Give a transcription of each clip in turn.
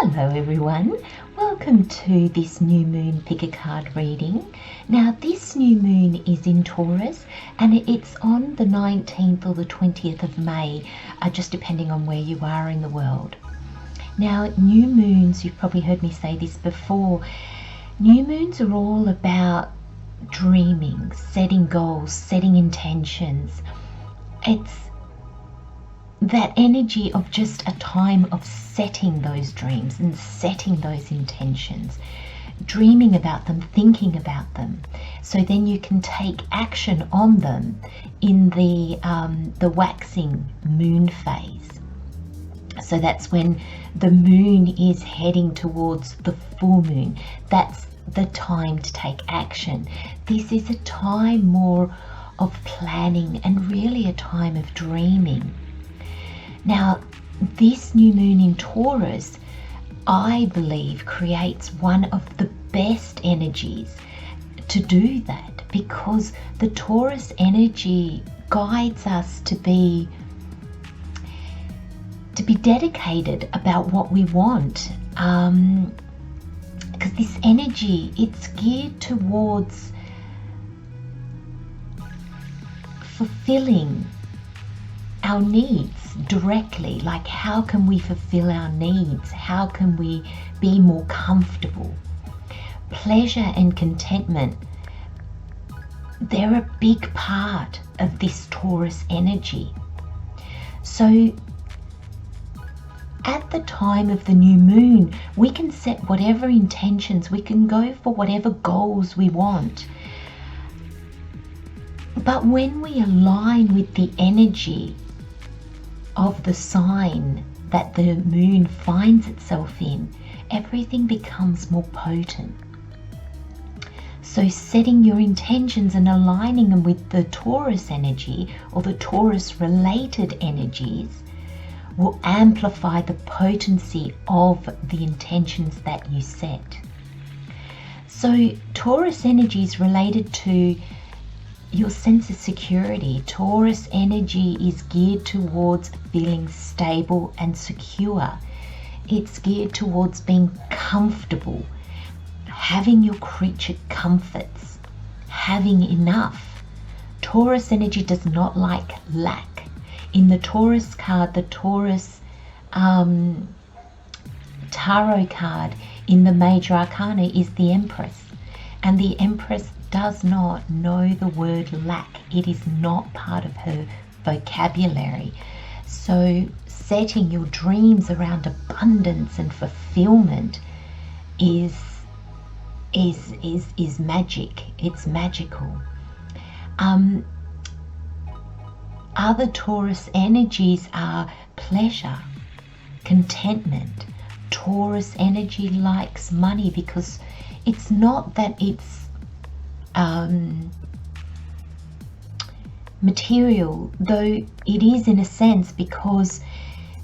Hello everyone, welcome to this new moon pick a card reading. Now this new moon is in Taurus and it's on the 19th or the 20th of May, just depending on where you are in the world. Now new moons, you've probably heard me say this before, new moons are all about dreaming, setting goals, setting intentions. It's that energy of just a time of setting those dreams and setting those intentions, dreaming about them, thinking about them, so then you can take action on them in the waxing moon phase. So that's when the moon is heading towards the full moon. That's the time to take action. This is a time more of planning and really a time of dreaming. Now, this new moon in Taurus, I believe, creates one of the best energies to do that, because the Taurus energy guides us to be dedicated about what we want. Because this energy, it's geared towards fulfilling our needs directly. Like, how can we fulfill our needs? How can we be more comfortable? Pleasure and contentment, they're a big part of this Taurus energy. So at the time of the new moon, we can set whatever intentions, we can go for whatever goals we want. But when we align with the energy of the sign that the moon finds itself in, everything becomes more potent. So setting your intentions and aligning them with the Taurus energy or the Taurus related energies will amplify the potency of the intentions that you set. So Taurus energy is related to your sense of security. Taurus energy is geared towards feeling stable and secure. It's geared towards being comfortable, having your creature comforts, having enough. Taurus energy does not like lack. In the Taurus card, the Taurus tarot card in the major arcana is the Empress. And the Empress does not know the word lack. It is not part of her vocabulary. So setting your dreams around abundance and fulfillment is magic. It's magical. Other Taurus energies are pleasure, contentment. Taurus energy likes money because it's not that it's material, though it is in a sense, because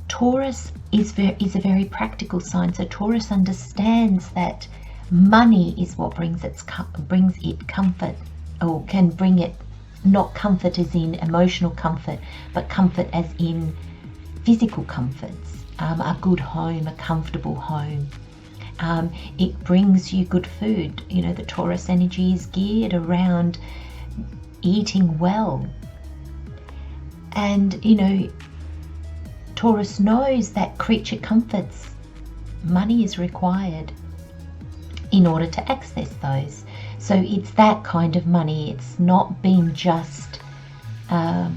Taurus is a very practical sign. So Taurus understands that money is what brings it comfort, or can bring it, not comfort as in emotional comfort, but comfort as in physical comforts, a good home, a comfortable home. It brings you good food. You know, the Taurus energy is geared around eating well. And, you know, Taurus knows that creature comforts, money is required in order to access those. So it's that kind of money. It's not being just, they're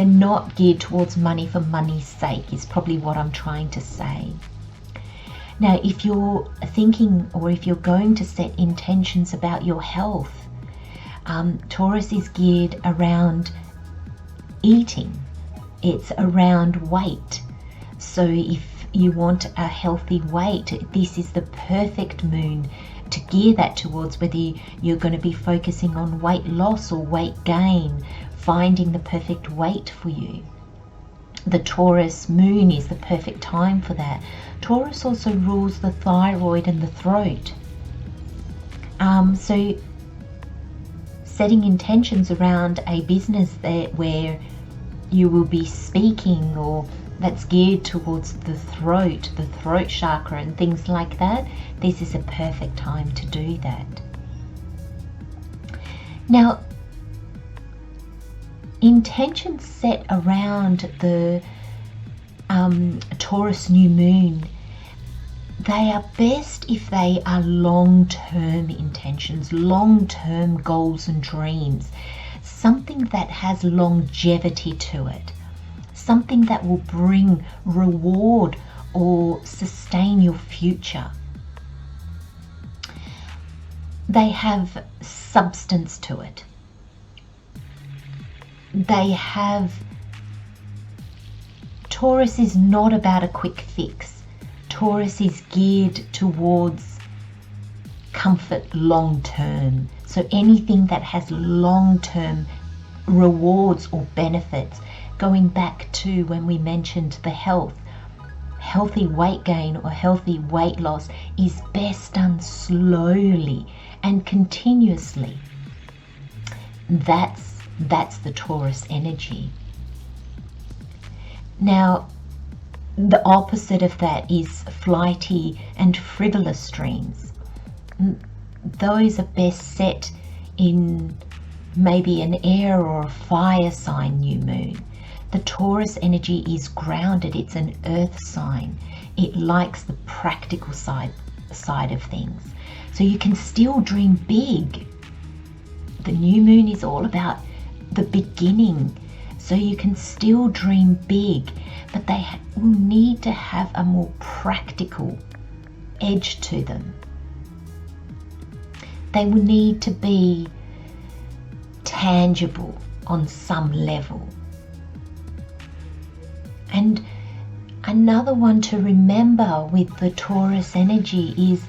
not geared towards money for money's sake, is probably what I'm trying to say. Now, if you're thinking, or if you're going to set intentions about your health, Taurus is geared around eating. It's around weight. So if you want a healthy weight, this is the perfect moon to gear that towards, whether you're going to be focusing on weight loss or weight gain, finding the perfect weight for you. The Taurus moon is the perfect time for that. Taurus also rules the thyroid and the throat. So setting intentions around a business where you will be speaking, or that's geared towards the throat chakra and things like that, this is a perfect time to do that. Now, intentions set around the Taurus new moon, they are best if they are long-term intentions, long-term goals and dreams, something that has longevity to it, something that will bring reward or sustain your future. They have substance to it. Taurus is not about a quick fix. Taurus is geared towards comfort long term. So anything that has long term rewards or benefits, going back to when we mentioned the healthy weight gain or healthy weight loss is best done slowly and continuously. That's the Taurus energy. Now, the opposite of that is flighty and frivolous dreams. Those are best set in maybe an air or a fire sign new moon. The Taurus energy is grounded. It's an earth sign. It likes the practical side of things. So you can still dream big. The new moon is all about the beginning. So you can still dream big, but they will need to have a more practical edge to them. They will need to be tangible on some level. And another one to remember with the Taurus energy is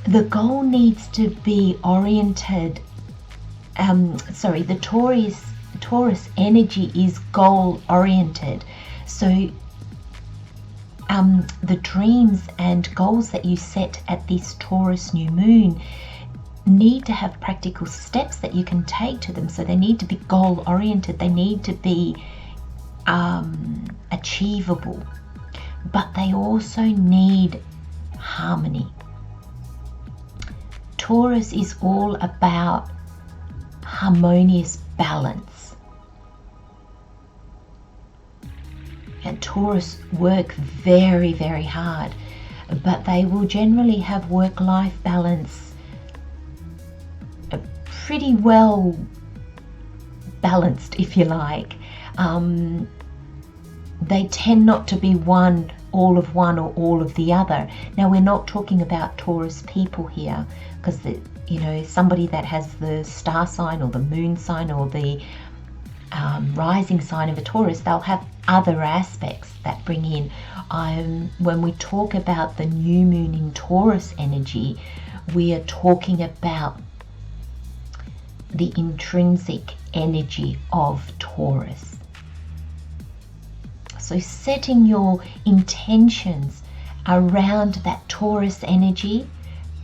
the goal needs to be oriented. The Taurus energy is goal oriented. So the dreams and goals that you set at this Taurus new moon need to have practical steps that you can take to them. So they need to be goal oriented. They need to be achievable, but they also need harmony. Taurus is all about harmonious balance. And Taurus work very, very hard, but they will generally have work-life balance pretty well balanced, if you like. They tend not to be all of one or all of the other. Now, we're not talking about Taurus people here, because somebody that has the star sign or the moon sign or the rising sign of a Taurus, they'll have other aspects that bring in. When we talk about the new moon in Taurus energy, we are talking about the intrinsic energy of Taurus. So setting your intentions around that Taurus energy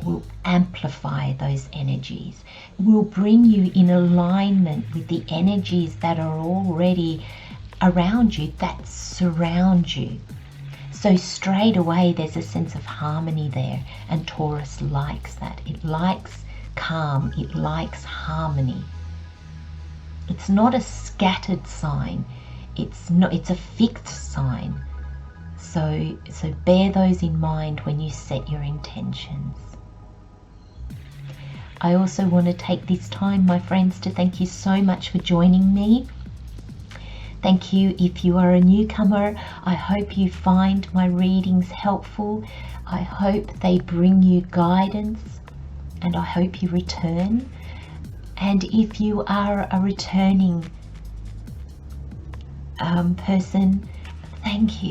will amplify those energies, will bring you in alignment with the energies that are already around you, that surround you. So straight away there's a sense of harmony there, and Taurus likes that. It likes calm, it likes harmony. It's not a scattered sign, it's a fixed sign. So bear those in mind when you set your intentions. I also want to take this time, my friends, to thank you so much for joining me. Thank you if you are a newcomer. I hope you find my readings helpful. I hope they bring you guidance, and I hope you return. And if you are a returning person, thank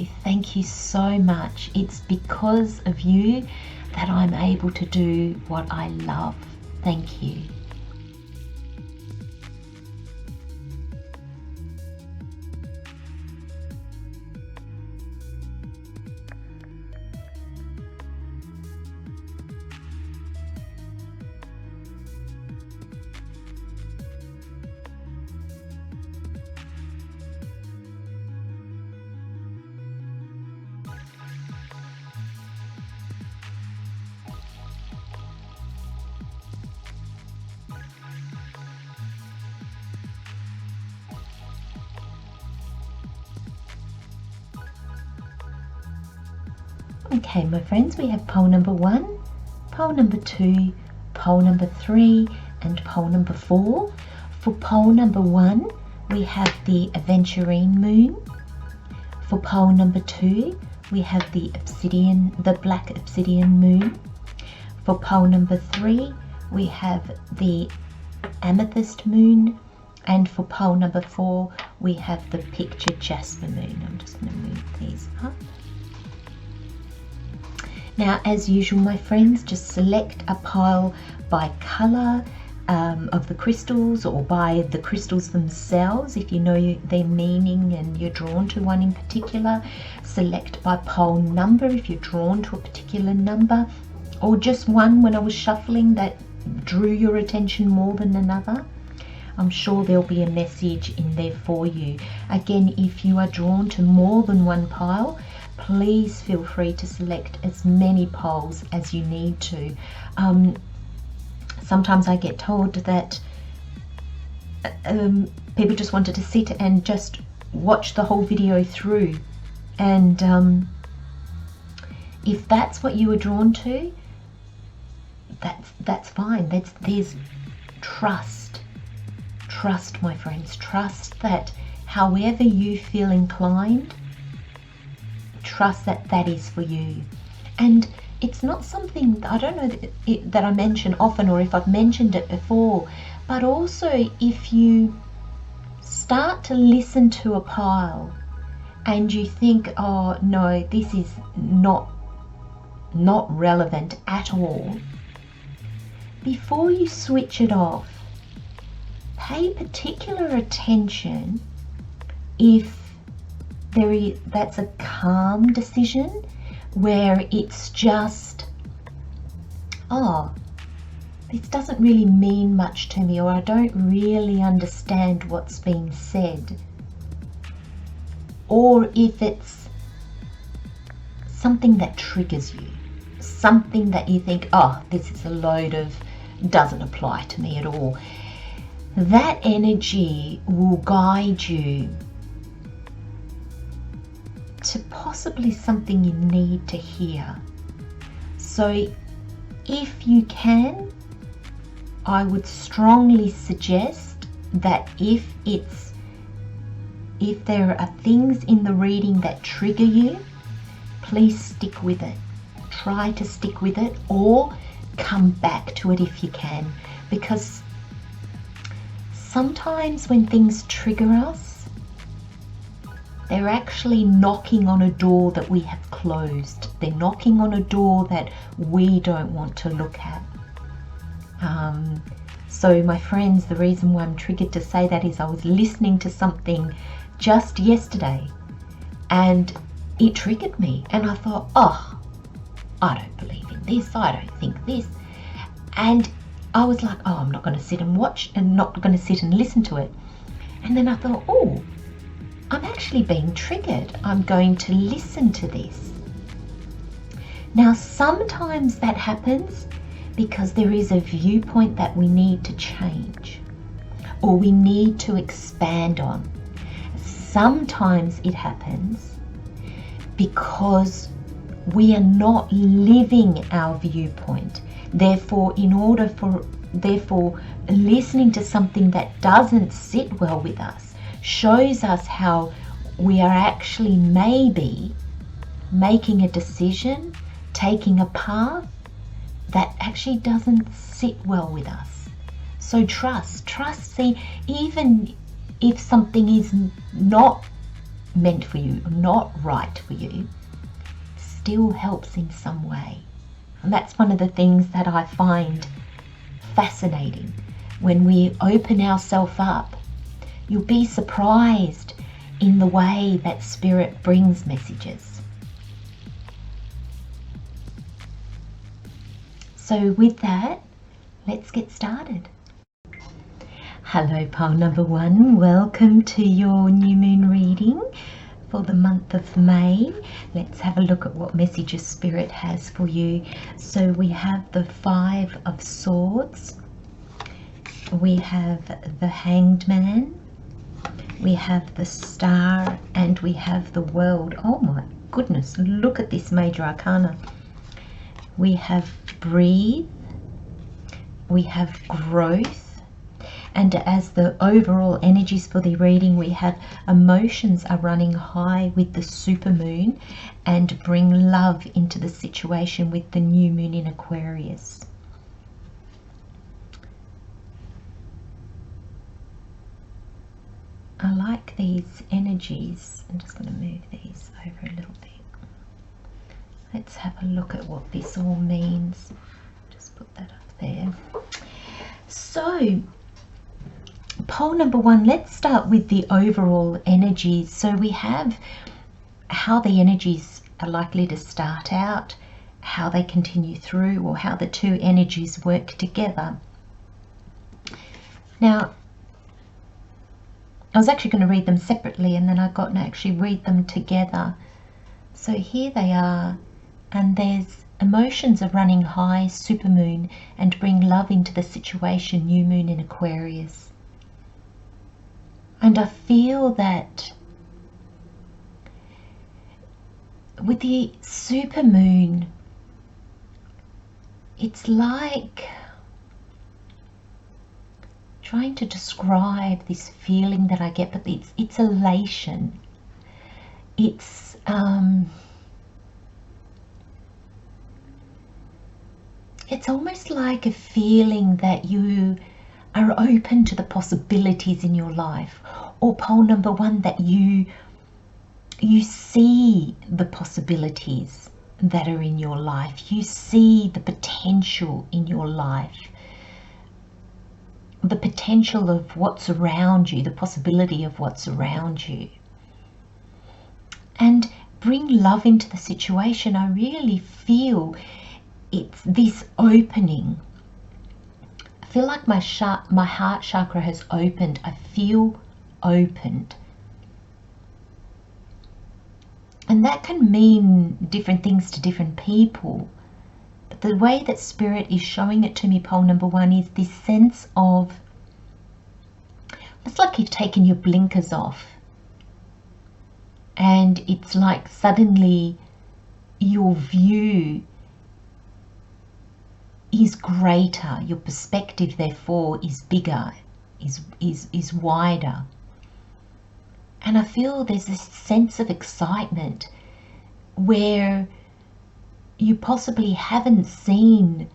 you so much. It's because of you that I'm able to do what I love. Thank you. Okay, my friends, we have pole number 1, pole number 2, pole number 3, and pole number 4. For pole number 1, we have the aventurine moon. For pole number 2, we have the black obsidian moon. For pole number 3, we have the amethyst moon. And for pole number 4, we have the pictured jasper moon. I'm just going to move these up. Now, as usual, my friends, just select a pile by colour of the crystals, or by the crystals themselves. If you know their meaning and you're drawn to one in particular, select by pole number if you're drawn to a particular number, or just one when I was shuffling that drew your attention more than another. I'm sure there'll be a message in there for you. Again, if you are drawn to more than one pile, please feel free to select as many poles as you need to. Sometimes I get told that people just wanted to sit and just watch the whole video through, and if that's what you were drawn to, that's fine. There's trust, my friends. Trust that however you feel inclined, trust that that is for you. And it's not something, I don't know that I mention often, or if I've mentioned it before, but also if you start to listen to a pile and you think, oh no, this is not relevant at all, before you switch it off, pay particular attention if that's a calm decision, where it's just, oh, this doesn't really mean much to me, or I don't really understand what's being said. Or if it's something that triggers you, something that you think, oh, this is a load of, doesn't apply to me at all. That energy will guide you to possibly something you need to hear. So if you can, I would strongly suggest that if there are things in the reading that trigger you, please stick with it. Try to stick with it, or come back to it if you can, because sometimes when things trigger us, they're actually knocking on a door that we have closed. They're knocking on a door that we don't want to look at. So my friends, the reason why I'm triggered to say that is I was listening to something just yesterday and it triggered me, and I thought, oh, I don't believe in this, I don't think this. And I was like, oh, I'm not going to sit and watch, and not going to sit and listen to it. And then I thought, oh, I'm actually being triggered. I'm going to listen to this. Now, sometimes that happens because there is a viewpoint that we need to change, or we need to expand on. Sometimes it happens because we are not living our viewpoint. Therefore, listening to something that doesn't sit well with us shows us how we are actually maybe making a decision, taking a path that actually doesn't sit well with us. So trust, see, even if something is not meant for you, not right for you, still helps in some way. And that's one of the things that I find fascinating. When we open ourselves up, you'll be surprised in the way that Spirit brings messages. So with that, let's get started. Hello, pile number 1. Welcome to your new moon reading for the month of May. Let's have a look at what messages Spirit has for you. So we have the 5 of Swords. We have the Hanged Man. We have the Star, and we have the World. Oh goodness, look at this major arcana. We have breathe, we have growth, and as the overall energies for the reading, we have emotions are running high with the supermoon and bring love into the situation with the new moon in Aquarius. I like these energies. I'm just going to move these over a little bit. Let's have a look at what this all means. Just put that up there. So, pole number one, let's start with the overall energies. So we have how the energies are likely to start out, how they continue through, or how the two energies work together. Now, I was actually going to read them separately, and then I got to actually read them together. So here they are, and there's emotions are running high, supermoon, and bring love into the situation, new moon in Aquarius. And I feel that with the supermoon, it's like trying to describe this feeling that I get, but it's elation. It's almost like a feeling that you are open to the possibilities in your life, or pole number one, that you see the possibilities that are in your life. You see the potential in your life, the potential of what's around you, the possibility of what's around you. And bring love into the situation. I really feel it's this opening. I feel like my heart chakra has opened. I feel opened. And that can mean different things to different people. But the way that Spirit is showing it to me, pole number one, is this sense of, it's like you've taken your blinkers off. And it's like suddenly your view is greater. Your perspective, therefore, is bigger, is wider. And I feel there's this sense of excitement where you possibly haven't seen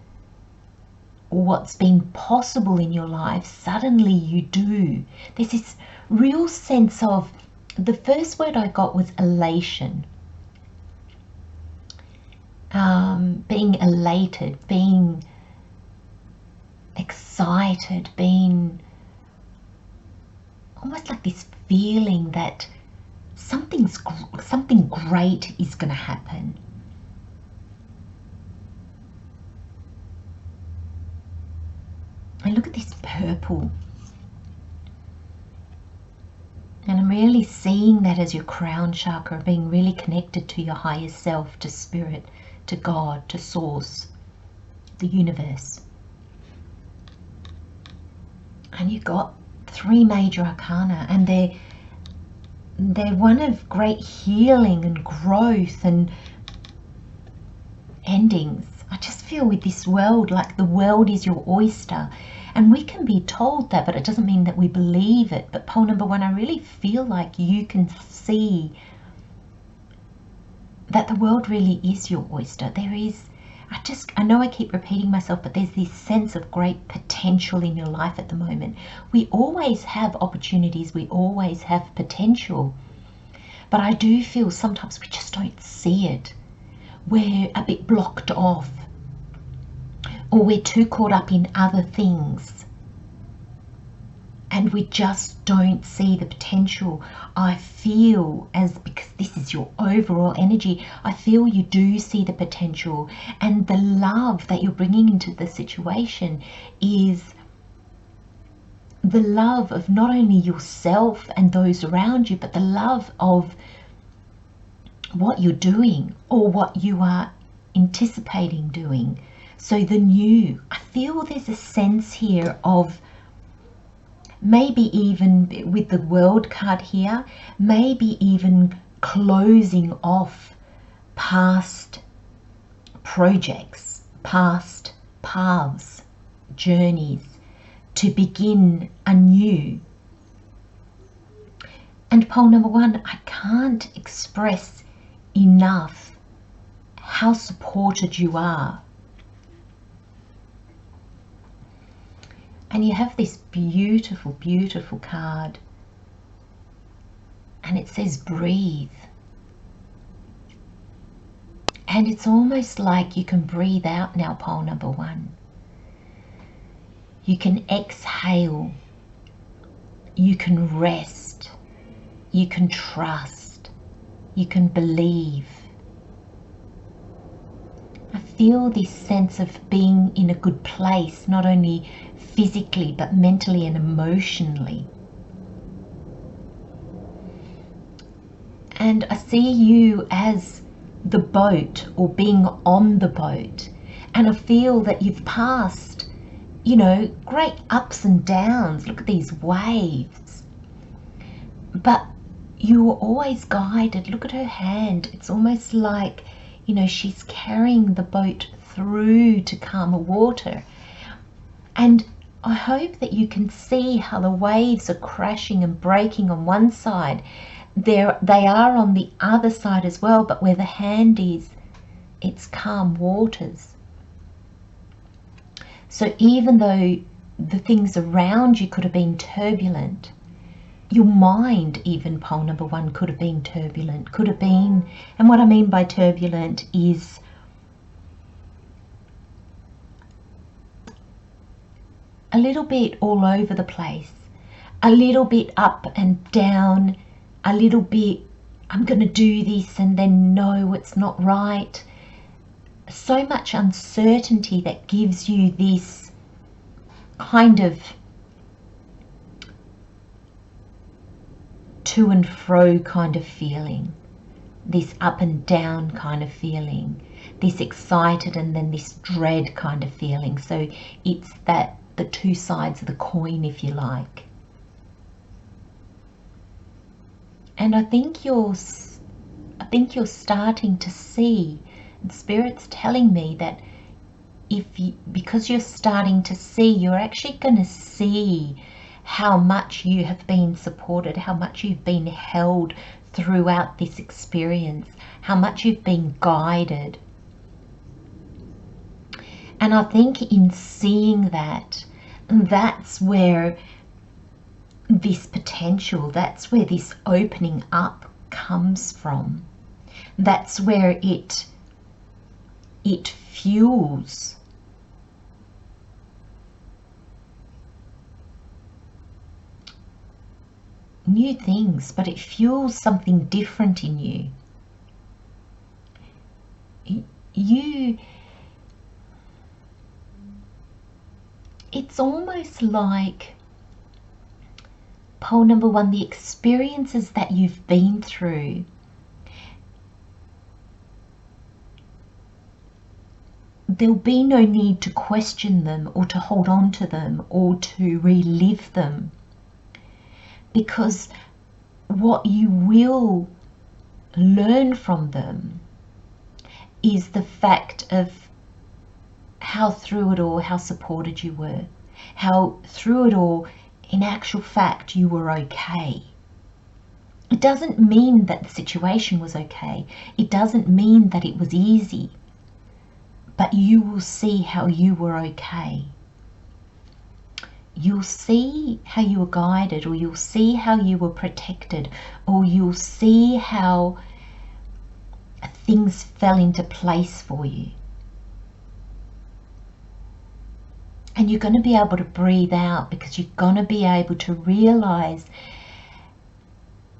what's been possible in your life. Suddenly you do. There's this real sense of, the first word I got was elation. Being elated, being excited, being almost like this feeling that something great is going to happen. And look at this purple. And I'm really seeing that as your crown chakra, being really connected to your higher self, to Spirit, to God, to Source, the universe. And you've got three major arcana, and they're one of great healing and growth and endings. I just feel with this world, like the world is your oyster. And we can be told that, but it doesn't mean that we believe it. But pole number one, I really feel like you can see that the world really is your oyster. There is, I know I keep repeating myself, but there's this sense of great potential in your life at the moment. We always have opportunities, we always have potential. But I do feel sometimes we just don't see it. We're a bit blocked off, or we're too caught up in other things, and we just don't see the potential. I feel, as because this is your overall energy, I feel you do see the potential, and the love that you're bringing into the situation is the love of not only yourself and those around you, but the love of what you're doing or what you are anticipating doing. So the new, I feel there's a sense here of maybe even with the World card here, maybe even closing off past projects, past paths, journeys, to begin anew. And pole number one, I can't express enough how supported you are. And you have this beautiful, beautiful card. And it says breathe. And it's almost like you can breathe out now, pole number one. You can exhale. You can rest. You can trust. You can believe. I feel this sense of being in a good place, not only physically, but mentally and emotionally. And I see you as the boat, or being on the boat. And I feel that you've passed, you know, great ups and downs. Look at these waves. But you were always guided. Look at her hand. It's almost like, you know, she's carrying the boat through to calmer water. And I hope that you can see how the waves are crashing and breaking on one side. They are on the other side as well, but where the hand is, it's calm waters. So even though the things around you could have been turbulent, your mind, even pole number one, could have been turbulent, could have been, and what I mean by turbulent is a little bit all over the place, a little bit up and down, a little bit, I'm going to do this and then no, it's not right. So much uncertainty that gives you this kind of to and fro kind of feeling, this up and down kind of feeling, this excited and then this dread kind of feeling. So it's that the two sides of the coin, if you like. And I think you're starting to see, and Spirit's telling me that because you're starting to see, you're actually going to see how much you have been supported, how much you've been held throughout this experience, how much you've been guided. And I think in seeing that, that's where this potential, that's where this opening up comes from. That's where it fuels new things, but it fuels something different in you. It's almost like, pole number one, the experiences that you've been through, there'll be no need to question them or to hold on to them or to relive them, because what you will learn from them is the fact of how through it all, how supported you were, how through it all, in actual fact, you were okay. It doesn't mean that the situation was okay. It doesn't mean that it was easy, but you will see how you were okay. You'll see how you were guided, or you'll see how you were protected, or you'll see how things fell into place for you. And you're going to be able to breathe out, because you're going to be able to realize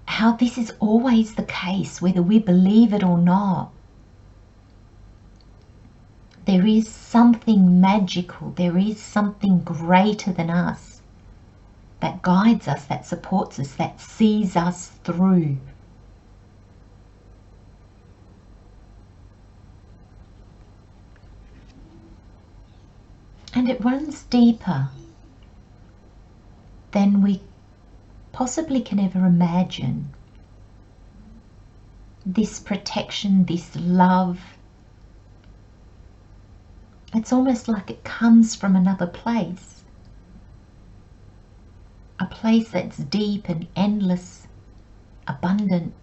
how this is always the case, whether we believe it or not. There is something magical, there is something greater than us that guides us, that supports us, that sees us through. And it runs deeper than we possibly can ever imagine. this protection, this love. It's almost like it comes from another place. A place that's deep and endless, abundant.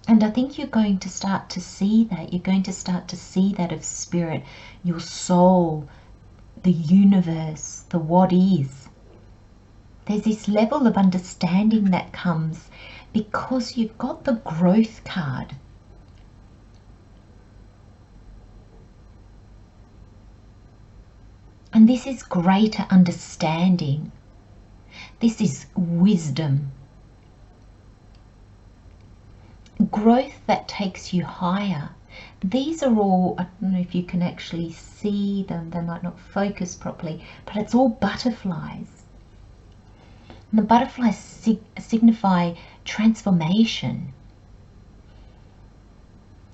And I think you're going to start to see that. You're going to start to see that of spirit, your soul, the universe, the what is. There's this level of understanding that comes because you've got the growth card. And this is greater understanding. This is wisdom. Growth that takes you higher. These are all, I don't know if you can actually see them, they might not focus properly, but it's all butterflies. And the butterflies signify transformation.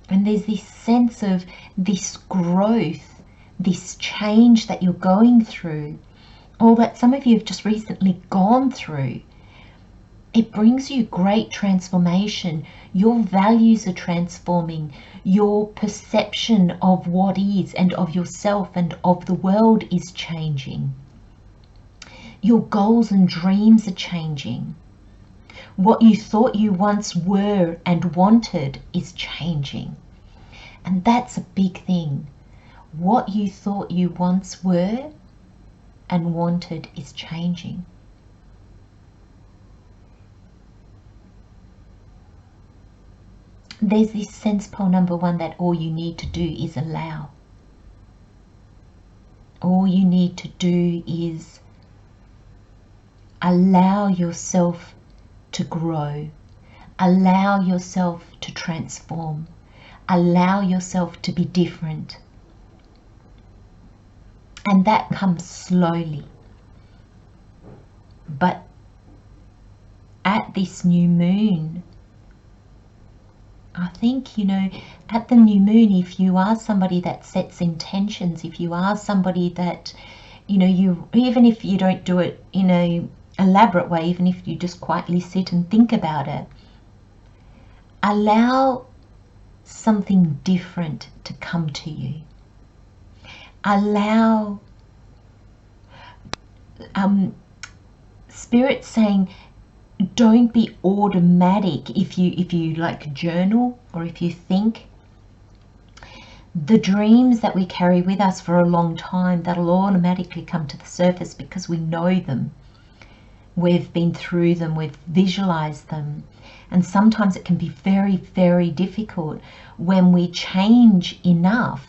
And there's this sense of this growth, this change that you're going through, or that some of you have just recently gone through. It brings you great transformation. Your values are transforming. Your perception of what is and of yourself and of the world is changing. Your goals and dreams are changing. What you thought you once were and wanted is changing. And that's a big thing. What you thought you once were and wanted is changing. There's this sense, pole number 1, that all you need to do is allow. All you need to do is allow yourself to grow. Allow yourself to transform. Allow yourself to be different. And that comes slowly. But at this new moon, I think, at the new moon, if you are somebody that sets intentions, if you are somebody that, you, even if you don't do it in an elaborate way, even if you just quietly sit and think about it, allow something different to come to you. Allow Spirit saying, don't be automatic. If you like journal, or if you think, the dreams that we carry with us for a long time, that'll automatically come to the surface because we know them. We've been through them, we've visualized them. And sometimes it can be very, very difficult when we change enough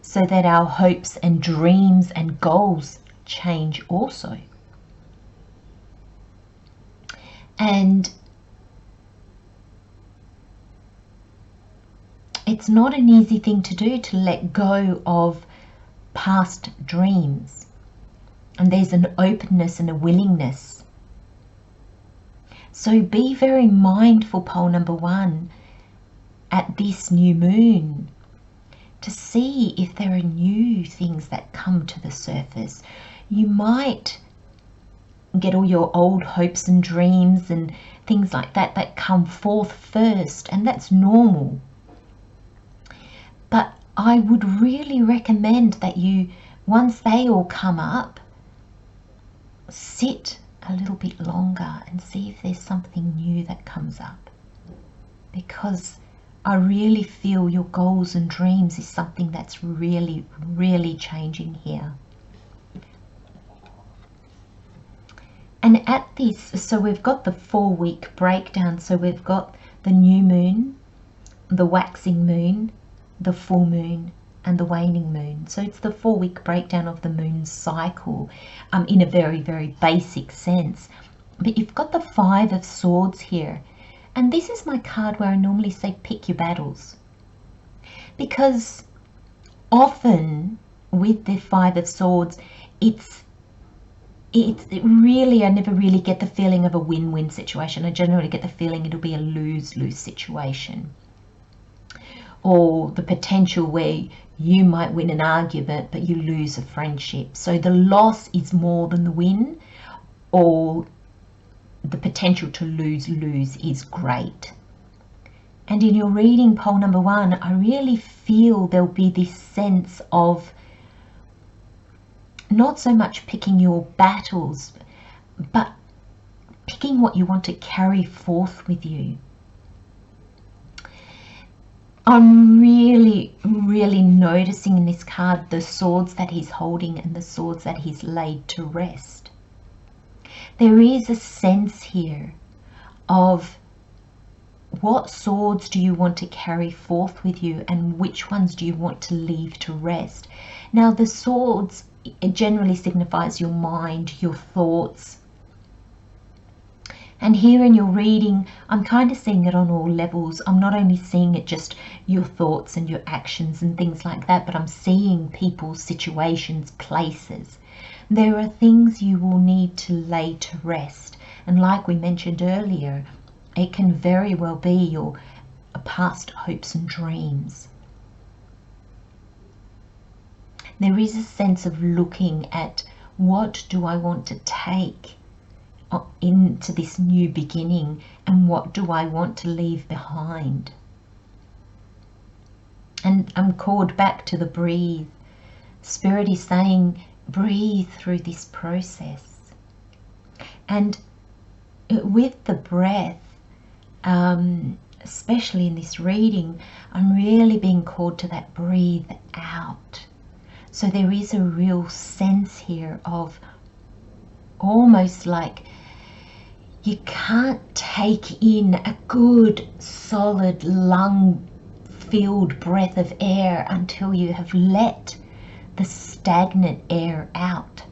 so that our hopes and dreams and goals change also. And it's not an easy thing to do, to let go of past dreams. And there's an openness and a willingness. So be very mindful, pole number 1, at this new moon, to see if there are new things that come to the surface. You might get all your old hopes and dreams and things like that come forth first, and that's normal. But I would really recommend that you, once they all come up, sit a little bit longer and see if there's something new that comes up. Because I really feel your goals and dreams is something that's really, really changing here. And at this, so we've got the 4-week breakdown. So we've got the new moon, the waxing moon, the full moon, and the waning moon. So it's the 4-week breakdown of the moon cycle, in a very, very basic sense. But you've got the 5 of Swords here. And this is my card where I normally say pick your battles. Because often with the 5 of Swords, it really, I never really get the feeling of a win-win situation. I generally get the feeling it'll be a lose-lose situation. Or the potential where you might win an argument, but you lose a friendship. So the loss is more than the win, or the potential to lose is great. And in your reading, pole number 1, I really feel there'll be this sense of not so much picking your battles, but picking what you want to carry forth with you. I'm really noticing in this card the swords that he's holding and the swords that he's laid to rest. There is a sense here of what swords do you want to carry forth with you and which ones do you want to leave to rest. Now the swords, it generally signifies your mind, your thoughts. And here in your reading, I'm kind of seeing it on all levels. I'm not only seeing it just your thoughts and your actions and things like that, but I'm seeing people, situations, places. There are things you will need to lay to rest. And like we mentioned earlier, it can very well be your past hopes and dreams. There is a sense of looking at what do I want to take into this new beginning and what do I want to leave behind. And I'm called back to the breathe. Spirit is saying breathe through this process. And with the breath, especially in this reading, I'm really being called to that breathe out. So there is a real sense here of almost like you can't take in a good, solid, lung-filled breath of air until you have let the stagnant air out.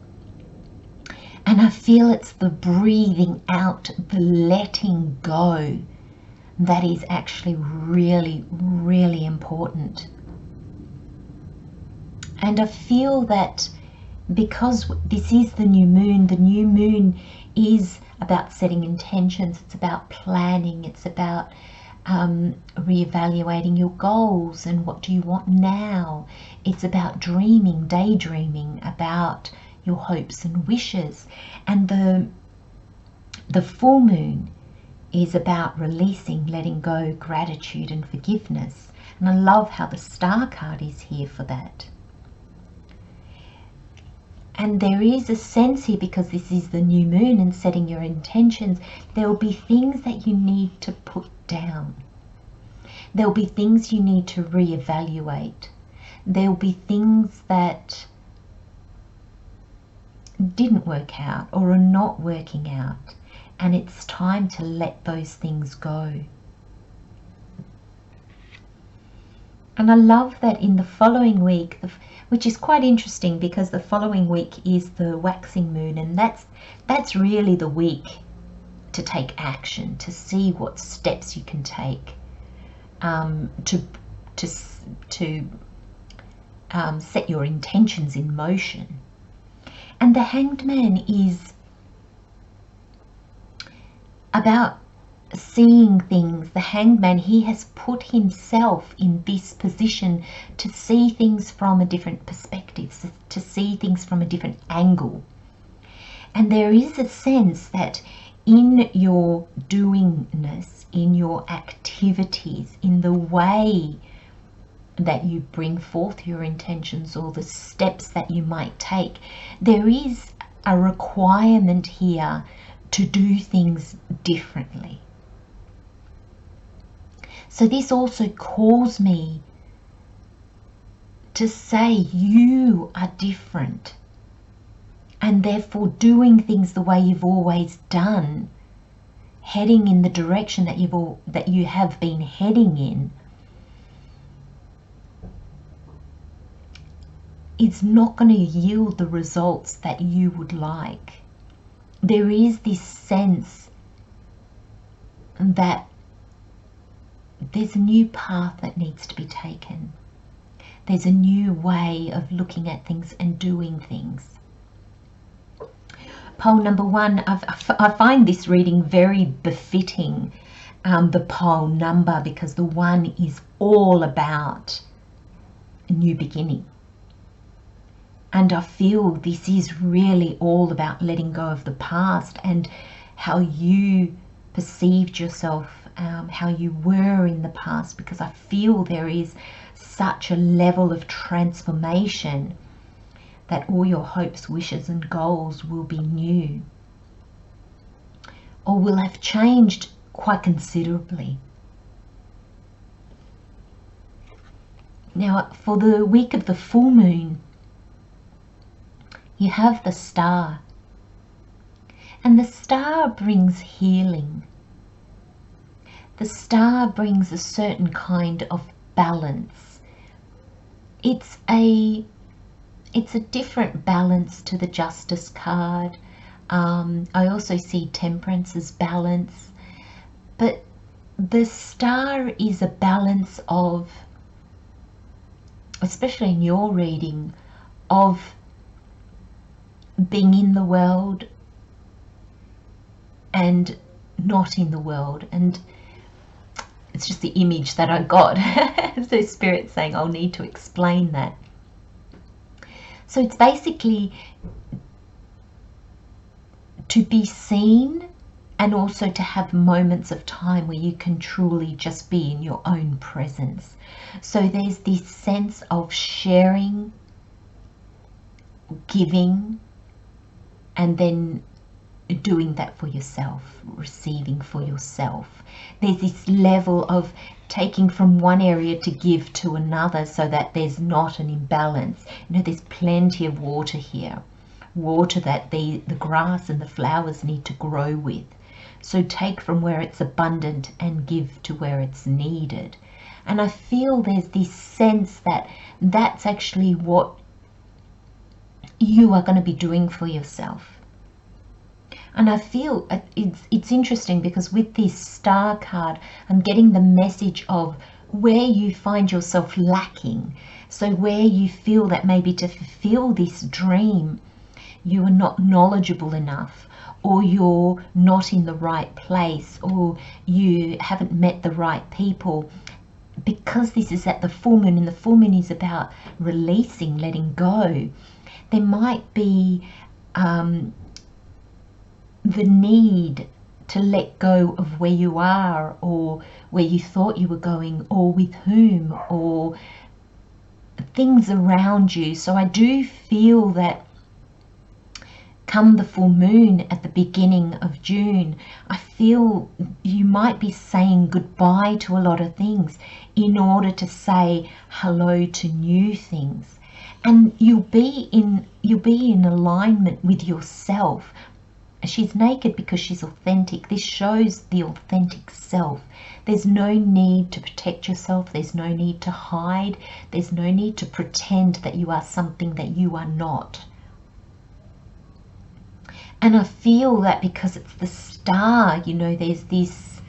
And I feel it's the breathing out, the letting go, that is actually really important. And I feel that because this is the new moon is about setting intentions, it's about planning, it's about reevaluating your goals and what do you want now. It's about dreaming, daydreaming about your hopes and wishes. And the full moon is about releasing, letting go, gratitude and forgiveness. And I love how the star card is here for that. And there is a sense here, because this is the new moon and setting your intentions, there will be things that you need to put down. There will be things you need to reevaluate. There will be things that didn't work out or are not working out. And it's time to let those things go. And I love that in the following week, which is quite interesting because the following week is the waxing moon, and that's really the week to take action, to see what steps you can take to set your intentions in motion. And the Hanged Man is about seeing things. The Hanged Man, he has put himself in this position to see things from a different perspective, to see things from a different angle. And there is a sense that in your doingness, in your activities, in the way that you bring forth your intentions or the steps that you might take, there is a requirement here to do things differently. So this also calls me to say you are different, and therefore doing things the way you've always done, heading in the direction that you have been heading in, is not going to yield the results that you would like. There is this sense that there's a new path that needs to be taken. There's a new way of looking at things and doing things. Pole number 1, I find this reading very befitting the pole number, because the 1 is all about a new beginning. And I feel this is really all about letting go of the past and how you perceived yourself, how you were in the past, because I feel there is such a level of transformation that all your hopes, wishes and goals will be new, or will have changed quite considerably. Now, for the week of the full moon, you have the star. And the star brings healing. The star brings a certain kind of balance. It's a different balance to the Justice card. I also see Temperance as balance. But the star is a balance of, especially in your reading, of being in the world and not in the world. And it's just the image that I got. So Spirit's saying I'll need to explain that. So it's basically to be seen, and also to have moments of time where you can truly just be in your own presence. So there's this sense of sharing, giving, and then doing that for yourself, receiving for yourself. There's this level of taking from one area to give to another, so that there's not an imbalance. You know, there's plenty of water here, water that the grass and the flowers need to grow with. So take from where it's abundant and give to where it's needed. And I feel there's this sense that that's actually what you are going to be doing for yourself. And I feel it's interesting, because with this star card, I'm getting the message of where you find yourself lacking. So where you feel that maybe to fulfill this dream, you are not knowledgeable enough, or you're not in the right place, or you haven't met the right people. Because this is at the full moon, and the full moon is about releasing, letting go, there might be the need to let go of where you are, or where you thought you were going, or with whom, or things around you. So I do feel that come the full moon at the beginning of June, I feel you might be saying goodbye to a lot of things in order to say hello to new things. And you'll be in alignment with yourself. She's naked because she's authentic. This shows the authentic self. There's no need to protect yourself. There's no need to hide. There's no need to pretend that you are something that you are not. And I feel that because it's the star, you know, there's this,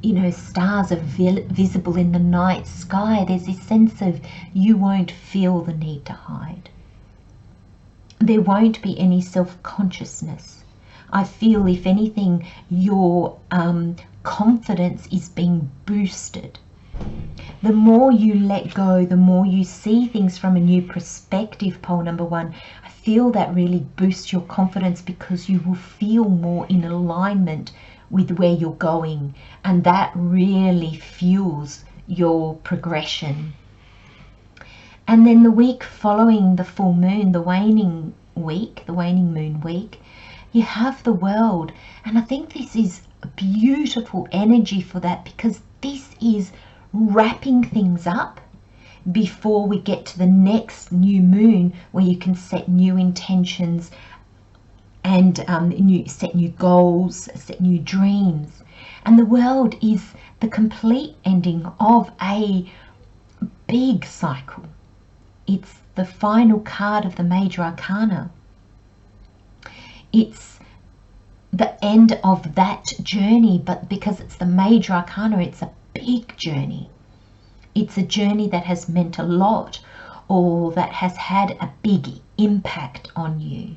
you know, stars are visible in the night sky. There's this sense of you won't feel the need to hide. There won't be any self-consciousness. I feel, if anything, your confidence is being boosted. The more you let go, the more you see things from a new perspective, pole number one, I feel that really boosts your confidence, because you will feel more in alignment with where you're going, and that really fuels your progression. And then the week following the full moon, the waning week, the waning moon week, you have the World. And I think this is a beautiful energy for that, because this is wrapping things up before we get to the next new moon, where you can set new intentions and set new goals, set new dreams. And the World is the complete ending of a big cycle. It's the final card of the major arcana. It's the end of that journey, but because it's the major arcana, it's a big journey. It's a journey that has meant a lot, or that has had a big impact on you.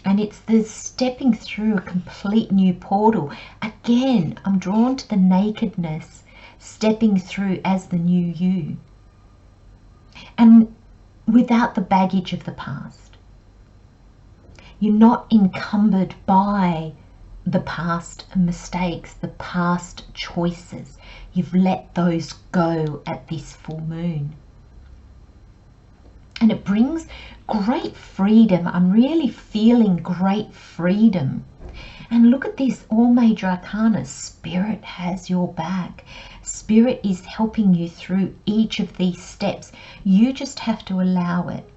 And it's the stepping through a complete new portal. Again, I'm drawn to the nakedness, stepping through as the new you. And without the baggage of the past. You're not encumbered by the past mistakes, the past choices. You've let those go at this full moon. And it brings great freedom. I'm really feeling great freedom. And look at this, all major arcana. Spirit has your back. Spirit is helping you through each of these steps. You just have to allow it.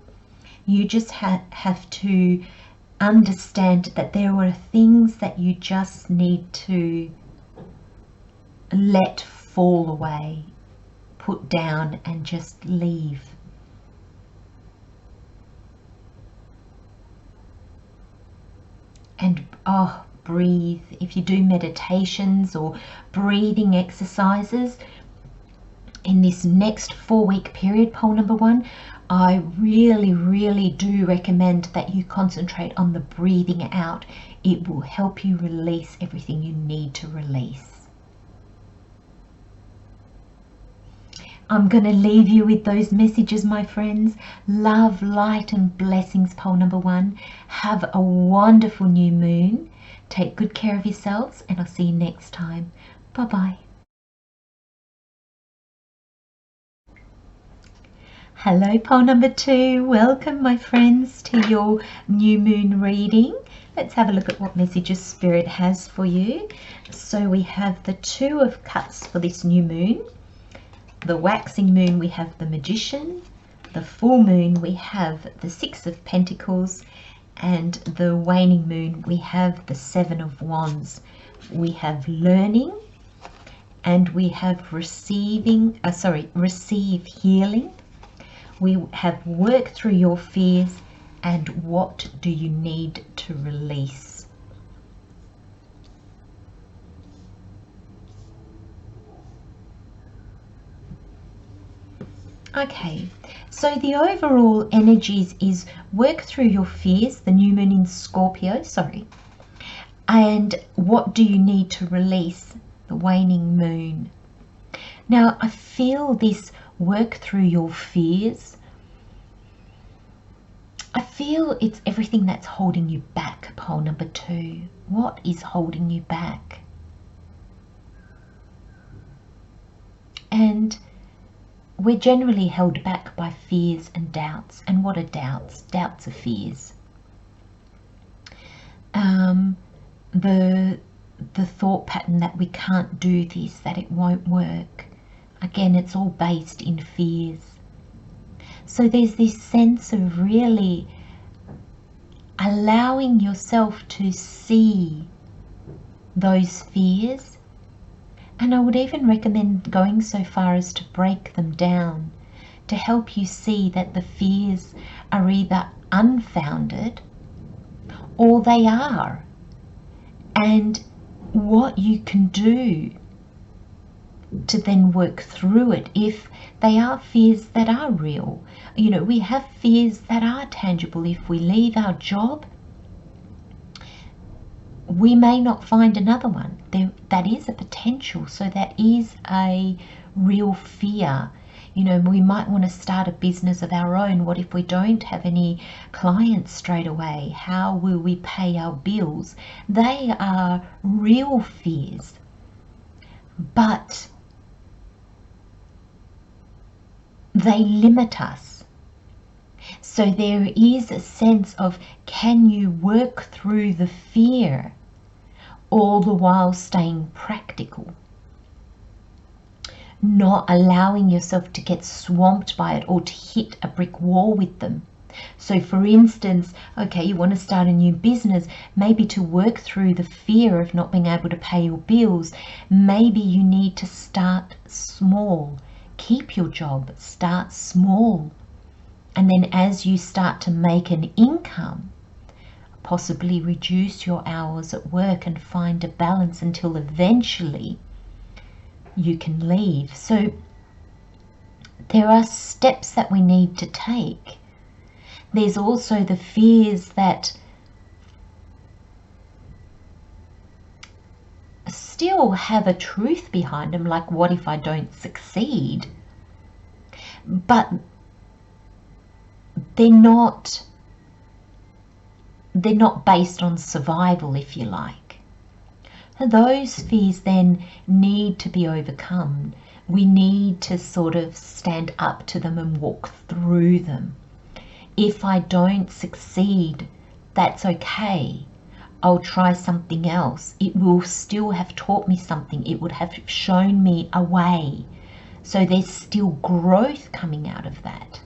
You just have to understand that there are things that you just need to let fall away, put down, and just leave. And breathe. If you do meditations or breathing exercises in this next 4-week period, pole number 1, I really do recommend that you concentrate on the breathing out. It will help you release everything you need to release. I'm going to leave you with those messages, my friends. Love, light and blessings, pole number 1. Have a wonderful new moon. Take good care of yourselves, and I'll see you next time. Bye-bye. Hello, pole number 2. Welcome, my friends, to your new moon reading. Let's have a look at what messages Spirit has for you. So we have the 2 of Cups for this new moon. The waxing moon, we have the Magician. The full moon, we have the 6 of Pentacles. And the waning moon, we have the 7 of Wands. We have learning, and we have receive healing. We have work through your fears, and what do you need to release? Okay, so the overall energies is work through your fears, the new moon in Scorpio, and what do you need to release, the waning moon. Now, I feel this work through your fears. I feel it's everything that's holding you back, pole number 2. What is holding you back? And we're generally held back by fears and doubts. And what are doubts? Doubts are fears. The thought pattern that we can't do this, that it won't work. Again, it's all based in fears. So there's this sense of really allowing yourself to see those fears. And I would even recommend going so far as to break them down to help you see that the fears are either unfounded or they are. And what you can do to then work through it if they are fears that are real. You know, we have fears that are tangible. If we leave our job, we may not find another one. That is a potential. So that is a real fear. You know, we might want to start a business of our own. What if we don't have any clients straight away? How will we pay our bills? They are real fears. But they limit us. So there is a sense of, can you work through the fear all the while staying practical? Not allowing yourself to get swamped by it or to hit a brick wall with them. So for instance, okay, you want to start a new business, maybe to work through the fear of not being able to pay your bills, maybe you need to start small. Keep your job, start small. And then as you start to make an income, possibly reduce your hours at work and find a balance until eventually you can leave. So there are steps that we need to take. There's also the fears that still have a truth behind them, like what if I don't succeed? But they're not based on survival, if you like. those fears then need to be overcome. We need to sort of stand up to them and walk through them. If I don't succeed, that's okay. I'll try something else. It will still have taught me something. It would have shown me a way. So there's still growth coming out of that.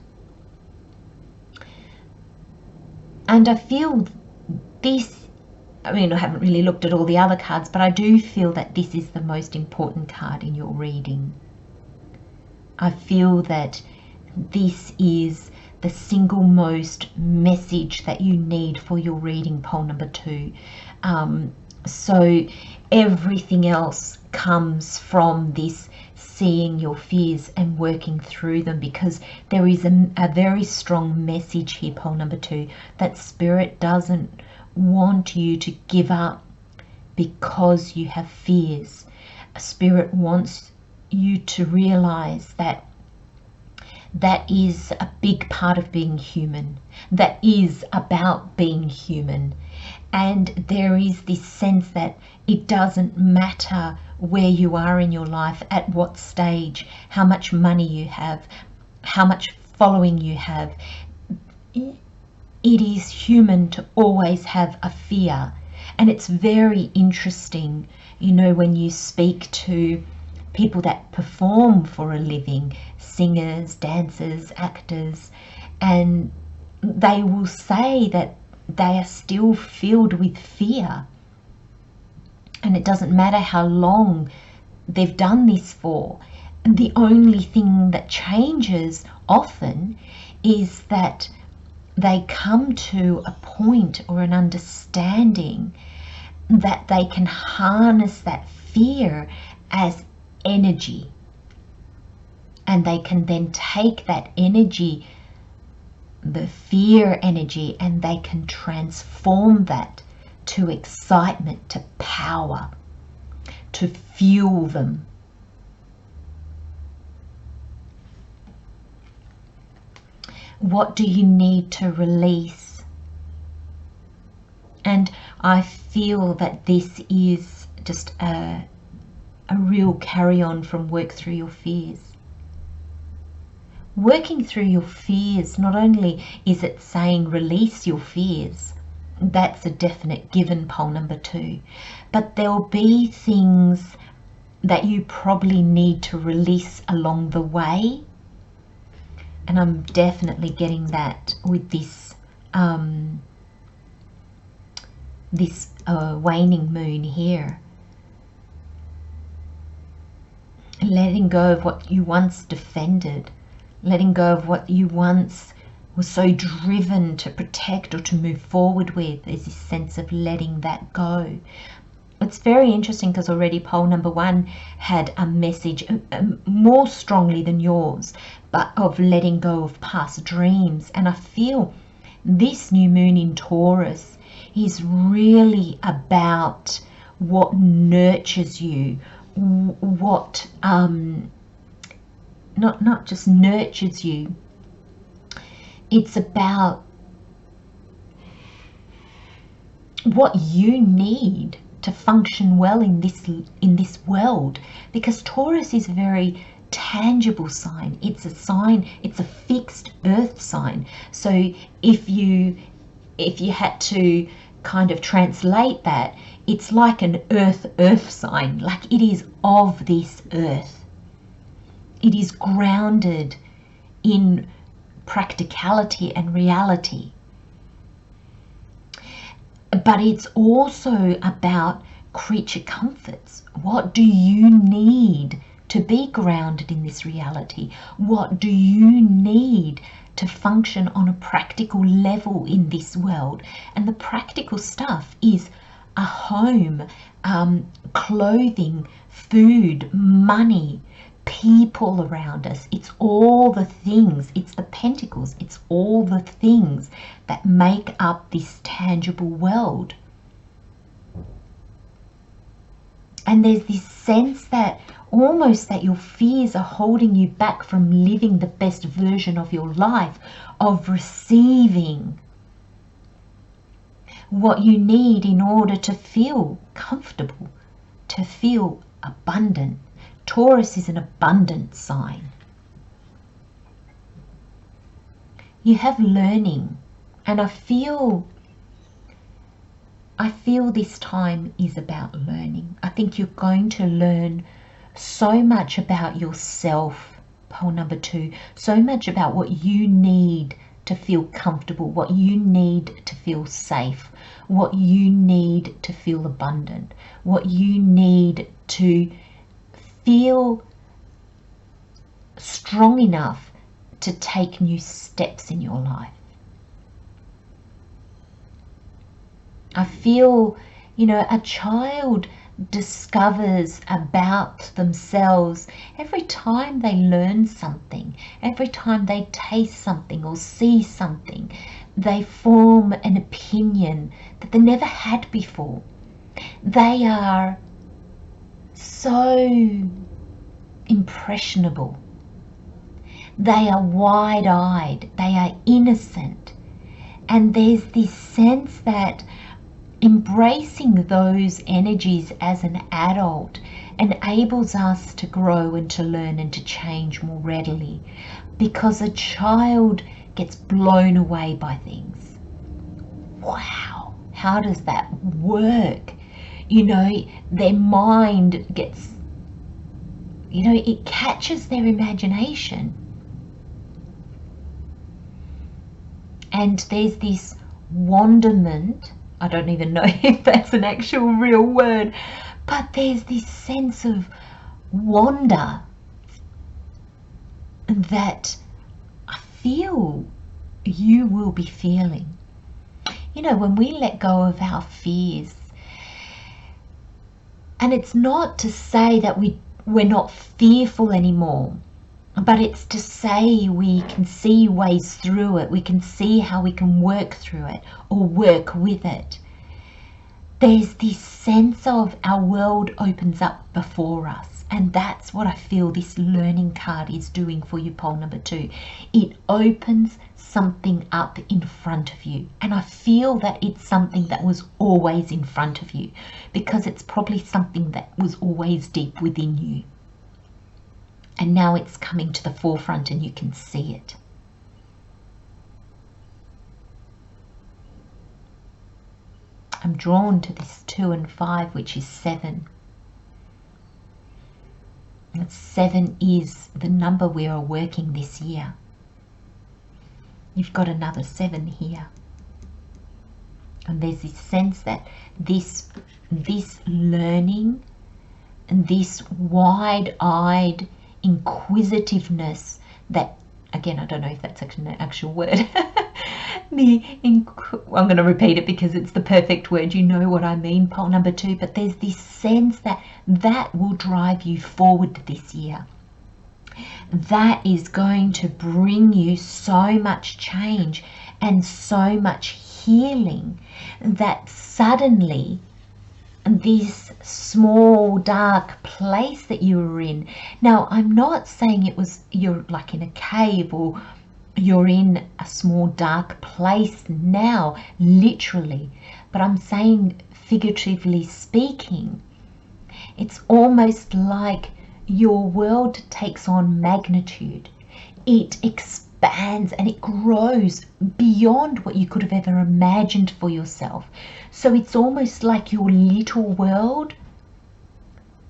And I feel this, I mean, I haven't really looked at all the other cards, but I do feel that this is the most important card in your reading. I feel that this is the single most message that you need for your reading, pole number 2. So everything else comes from this seeing your fears and working through them, because there is a very strong message here, pole number 2, that Spirit doesn't want you to give up because you have fears. Spirit wants you to realize that that is a big part of being human. That is about being human. And there is this sense that it doesn't matter where you are in your life, at what stage, how much money you have, how much following you have. It is human to always have a fear. And it's very interesting, you know, when you speak to people that perform for a living, singers, dancers, actors, and they will say that they are still filled with fear. And it doesn't matter how long they've done this for. The only thing that changes often is that they come to a point or an understanding that they can harness that fear as energy, and they can then take that energy, the fear energy, and they can transform that to excitement, to power, to fuel them. What do you need to release? And I feel that this is just a real carry-on from work through your fears. Working through your fears, not only is it saying release your fears, that's a definite given, pole number 2, but there'll be things that you probably need to release along the way. And I'm definitely getting that with this waning moon here. Letting go of what you once defended, letting go of what you once was so driven to protect or to move forward with. There's this sense of letting that go. It's very interesting because already pole number 1 had a message more strongly than yours, but of letting go of past dreams. And I feel this new moon in Taurus is really about what nurtures you, what not just nurtures you. It's about what you need to function well in this world, because Taurus is a very tangible sign. It's a sign, it's a fixed earth sign. So if you had to kind of translate that, it's like an earth sign, like it is of this earth. It is grounded in practicality and reality. But it's also about creature comforts. What do you need to be grounded in this reality? What do you need to function on a practical level in this world? And the practical stuff is a home, clothing, food, money, people around us. It's all the things, it's the pentacles, it's all the things that make up this tangible world. And there's this sense that almost that your fears are holding you back from living the best version of your life, of receiving what you need in order to feel comfortable, to feel abundant. Taurus is an abundant sign. You have learning, and I feel this time is about learning. I think you're going to learn so much about yourself, pole number 2, so much about what you need to feel comfortable, what you need to feel safe, what you need to feel abundant, what you need to feel strong enough to take new steps in your life. I feel, a child discovers about themselves every time they learn something, every time they taste something or see something. They form an opinion that they never had before. They are so impressionable. They are wide-eyed. They are innocent. And there's this sense that embracing those energies as an adult enables us to grow and to learn and to change more readily, because a child gets blown away by things. Wow, how does that work? Their mind gets, it catches their imagination. And there's this wonderment. I don't even know if that's an actual real word, but there's this sense of wonder that I feel you will be feeling. When we let go of our fears, and it's not to say that we're not fearful anymore, but it's to say we can see ways through it. We can see how we can work through it or work with it. There's this sense of our world opens up before us. And that's what I feel this learning card is doing for you, pole number 2. It opens something up in front of you. And I feel that it's something that was always in front of you, because it's probably something that was always deep within you. And now it's coming to the forefront and you can see it. I'm drawn to this 2 and 5, which is 7. And 7 is the number we are working this year. You've got another 7 here. And there's this sense that this learning and this wide-eyed inquisitiveness that, again, I don't know if that's actually an actual word. I'm going to repeat it because it's the perfect word. You know what I mean, pole number 2. But there's this sense that will drive you forward this year. That is going to bring you so much change and so much healing that suddenly this small dark place that you were in. Now, I'm not saying you're like in a cave or you're in a small dark place now, literally, but I'm saying figuratively speaking. It's almost like your world takes on magnitude. It expands and it grows beyond what you could have ever imagined for yourself. So it's almost like your little world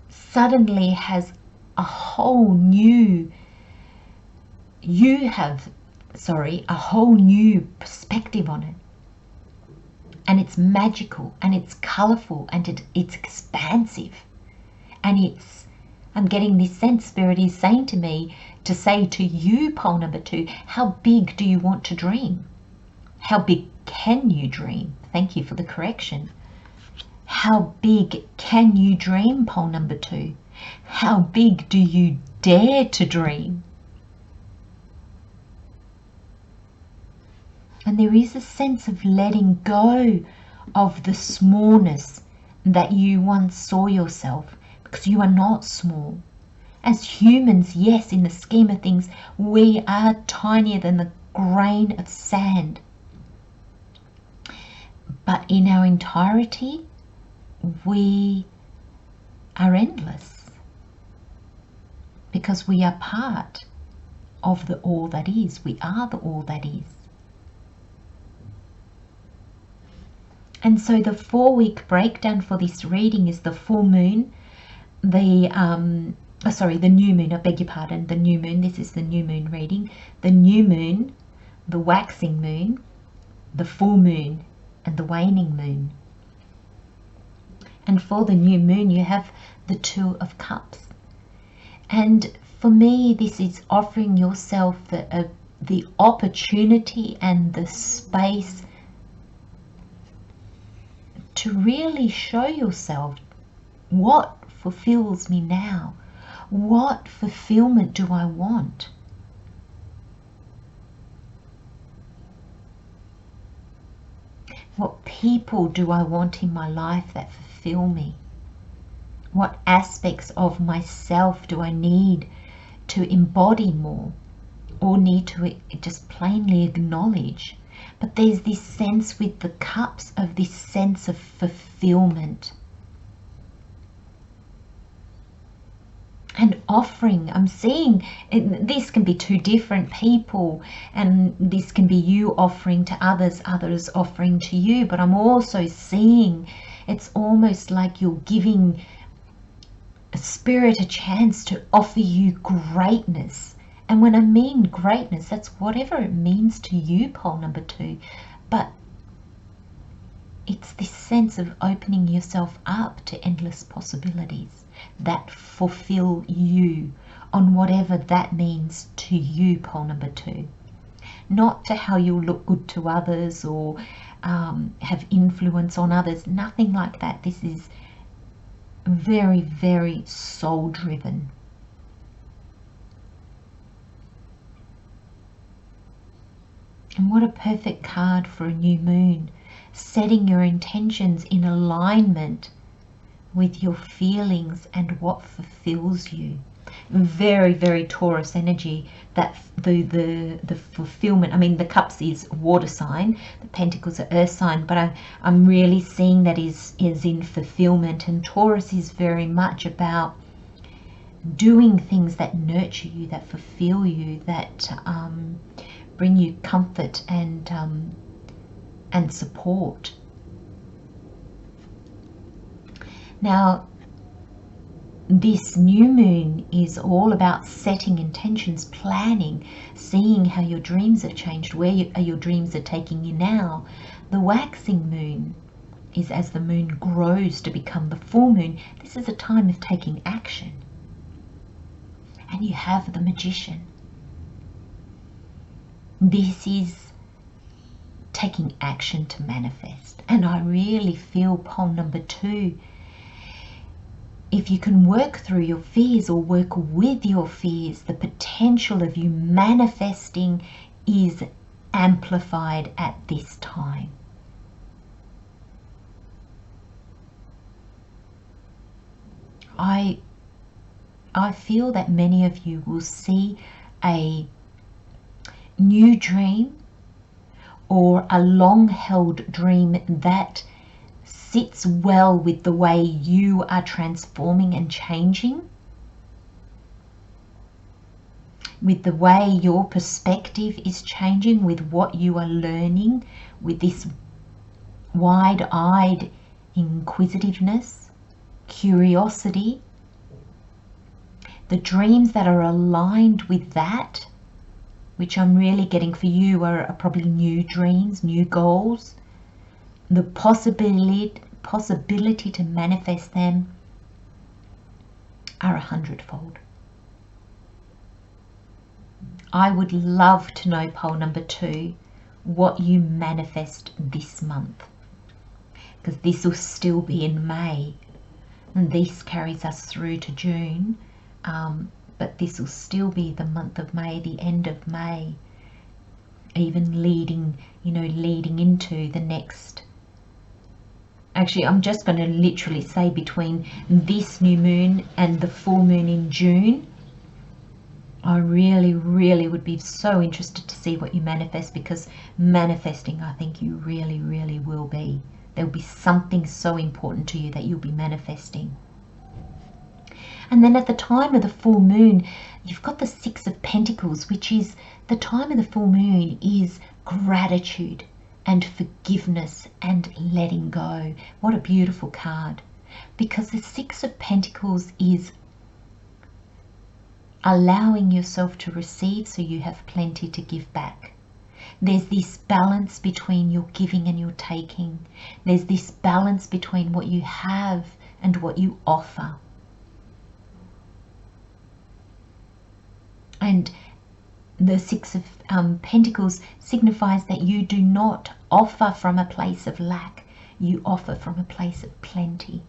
suddenly has a whole new, a whole new perspective on it. And it's magical and it's colourful and it's expansive. And I'm getting this sense Spirit is saying to me to say to you, pole number 2, how big do you want to dream? How big can you dream? Thank you for the correction. How big can you dream, pole number 2? How big do you dare to dream? And there is a sense of letting go of the smallness that you once saw yourself, because you are not small. As humans, yes, in the scheme of things, we are tinier than the grain of sand. But in our entirety, we are endless, because we are part of the all that is. We are the all that is. And so the 4-week breakdown for this reading is the full moon, the new moon, I beg your pardon, the new moon. This is the new moon reading. The new moon, the waxing moon, the full moon, and the waning moon. And for the new moon, you have the 2 of Cups. And for me, this is offering yourself the opportunity and the space to really show yourself what fulfills me now. What fulfillment do I want? What people do I want in my life that fulfill me? What aspects of myself do I need to embody more, or need to just plainly acknowledge? But there's this sense with the cups of this sense of fulfillment. And offering, I'm seeing this can be 2 different people, and this can be you offering to others, others offering to you. But I'm also seeing it's almost like you're giving Spirit a chance to offer you greatness. And when I mean greatness, that's whatever it means to you, pole number 2. But it's this sense of opening yourself up to endless possibilities that fulfill you on whatever that means to you, pole number 2. Not to how you'll look good to others or have influence on others. Nothing like that. This is very, very soul driven. And what a perfect card for a new moon. Setting your intentions in alignment with your feelings and what fulfills you. Very, very Taurus energy. That the fulfillment. I mean, the Cups is water sign, the Pentacles are earth sign, but I'm really seeing that is in fulfillment. And Taurus is very much about doing things that nurture you, that fulfill you, that bring you comfort and support. Now, this new moon is all about setting intentions, planning, seeing how your dreams have changed, where your dreams are taking you now. The waxing moon is as the moon grows to become the full moon. This is a time of taking action. And you have the Magician. This is taking action to manifest. And I really feel, pole number 2, if you can work through your fears or work with your fears, the potential of you manifesting is amplified at this time. I feel that many of you will see a new dream or a long-held dream that sits well with the way you are transforming and changing, with the way your perspective is changing, with what you are learning, with this wide-eyed inquisitiveness, curiosity. The dreams that are aligned with that, which I'm really getting for you, are probably new dreams, new goals. The possibility to manifest them are 100-fold. I would love to know, pole number 2, what you manifest this month, because this will still be in May, and this carries us through to June, but this will still be the month of May, the end of May, even leading into the next. Actually, I'm just going to literally say between this new moon and the full moon in June, I really, really would be so interested to see what you manifest, because manifesting, I think you really, really will be. There'll be something so important to you that you'll be manifesting. And then at the time of the full moon, you've got the Six of Pentacles, which is the time of the full moon is gratitude and forgiveness and letting go. What a beautiful card. Because the Six of Pentacles is allowing yourself to receive so you have plenty to give back. There's this balance between your giving and your taking. There's this balance between what you have and what you offer. And the Six of Pentacles signifies that you do not offer from a place of lack. You offer from a place of plenty.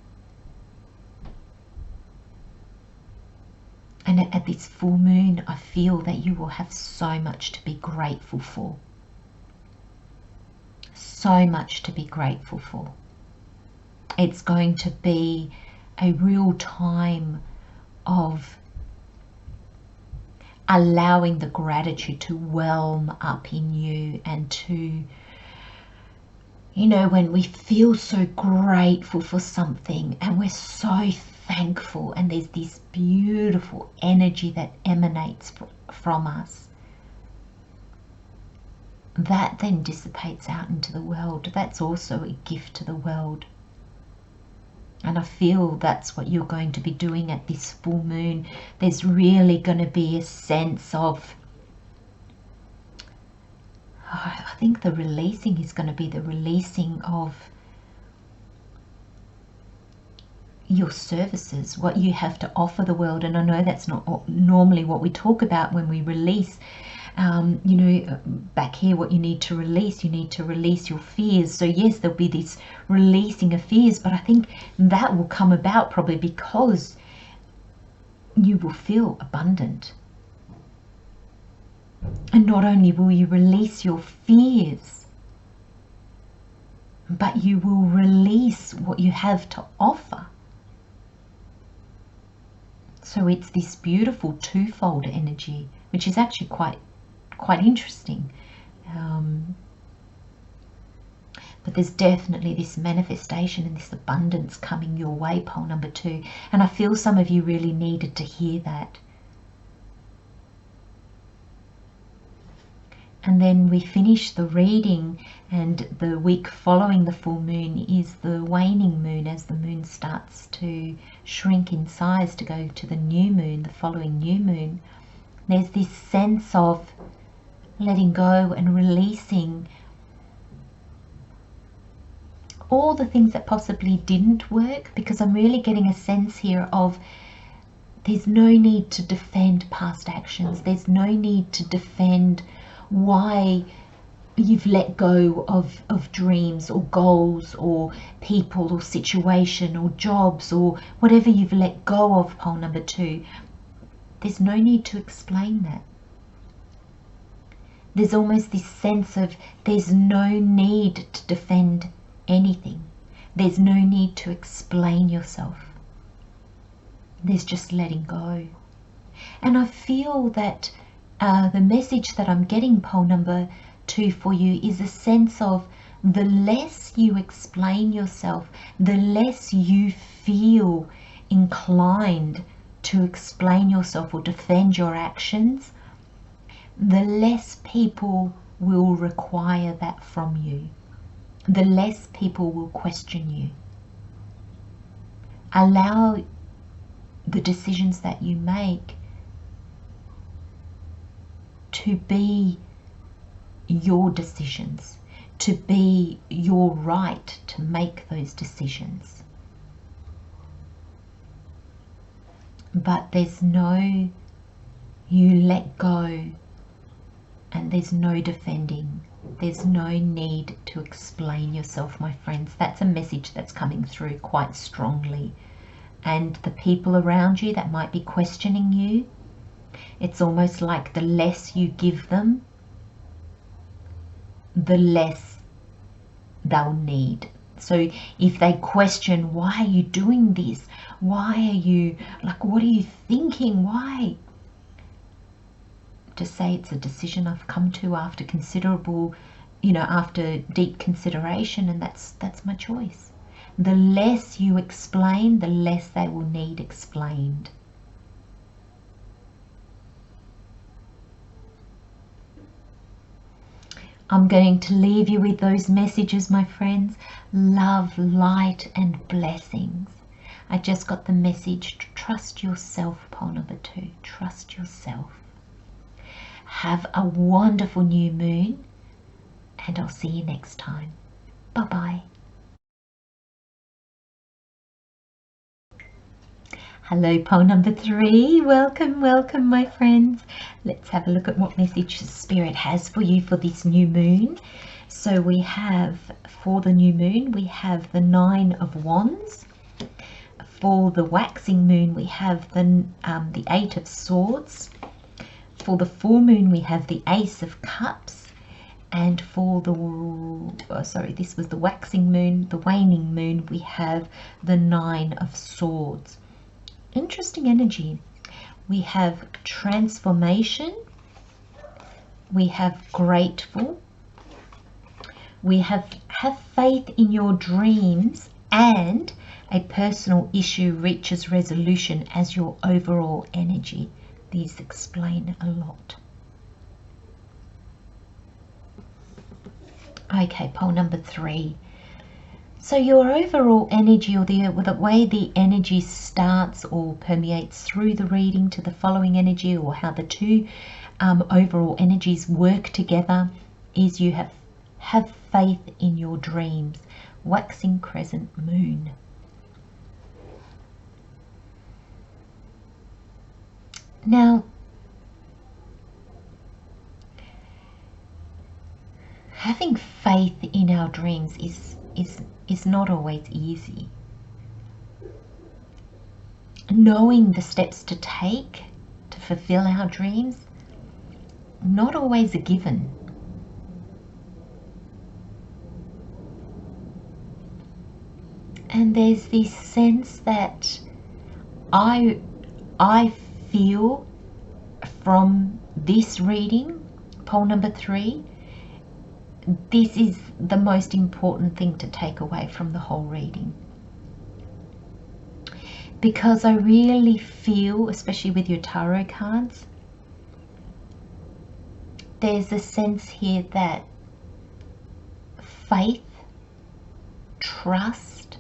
And at this full moon, I feel that you will have so much to be grateful for. So much to be grateful for. It's going to be a real time of allowing the gratitude to whelm up in you, and to, you know, when we feel so grateful for something and we're so thankful, and there's this beautiful energy that emanates from us, that then dissipates out into the world. That's also a gift to the world. And I feel that's what you're going to be doing at this full moon. There's really going to be a sense of, I think the releasing is going to be the releasing of your services, what you have to offer the world. And I know that's not normally what we talk about when we release. You know, back here, what you need to release your fears. So yes, there'll be this releasing of fears, but I think that will come about probably because you will feel abundant. And not only will you release your fears, but you will release what you have to offer. So it's this beautiful twofold energy, which is actually quite interesting. But there's definitely this manifestation and this abundance coming your way, pole number 2. And I feel some of you really needed to hear that. And then we finish the reading, and the week following the full moon is the waning moon, as the moon starts to shrink in size to go to the new moon, the following new moon. There's this sense of letting go and releasing all the things that possibly didn't work, because I'm really getting a sense here of there's no need to defend past actions. There's no need to defend why you've let go of dreams or goals or people or situation or jobs or whatever you've let go of, pole number 2. There's no need to explain that. There's almost this sense of there's no need to defend anything. There's no need to explain yourself. There's just letting go. And I feel that the message that I'm getting, pole number 2, for you is a sense of the less you explain yourself, the less you feel inclined to explain yourself or defend your actions, the less people will require that from you. The less people will question you. Allow the decisions that you make to be your decisions, to be your right to make those decisions. But there's no, you let go, and there's no defending. There's no need to explain yourself, my friends. That's a message that's coming through quite strongly. And the people around you that might be questioning you, it's almost like the less you give them, the less they'll need. So if they question, why are you doing this? Why are you, like, what are you thinking? Why? To say it's a decision I've come to after considerable, after deep consideration, and that's my choice. The less you explain, the less they will need explained. I'm going to leave you with those messages, my friends. Love, light, and blessings. I just got the message to trust yourself, pole number 2. Trust yourself. Have a wonderful new moon, and I'll see you next time. Bye-bye. Hello, pole number 3. Welcome, welcome, my friends. Let's have a look at what message Spirit has for you for this new moon. So we have, for the new moon, we have the 9 of Wands. For the waxing moon, we have the 8 of Swords. For the full moon, we have the Ace of Cups. And for the, this was the waxing moon, the waning moon, we have the 9 of Swords. Interesting energy. We have transformation, we have grateful, we have faith in your dreams, and a personal issue reaches resolution as your overall energy. These explain a lot. Okay, pole number 3. So your overall energy, or the way the energy starts or permeates through the reading to the following energy, or how the two overall energies work together, is you have faith in your dreams. Waxing crescent moon. Now, having faith in our dreams is not always easy. Knowing the steps to take to fulfill our dreams, not always a given. And there's this sense that I feel from this reading, pole number 3, this is the most important thing to take away from the whole reading. Because I really feel, especially with your tarot cards, there's a sense here that faith, trust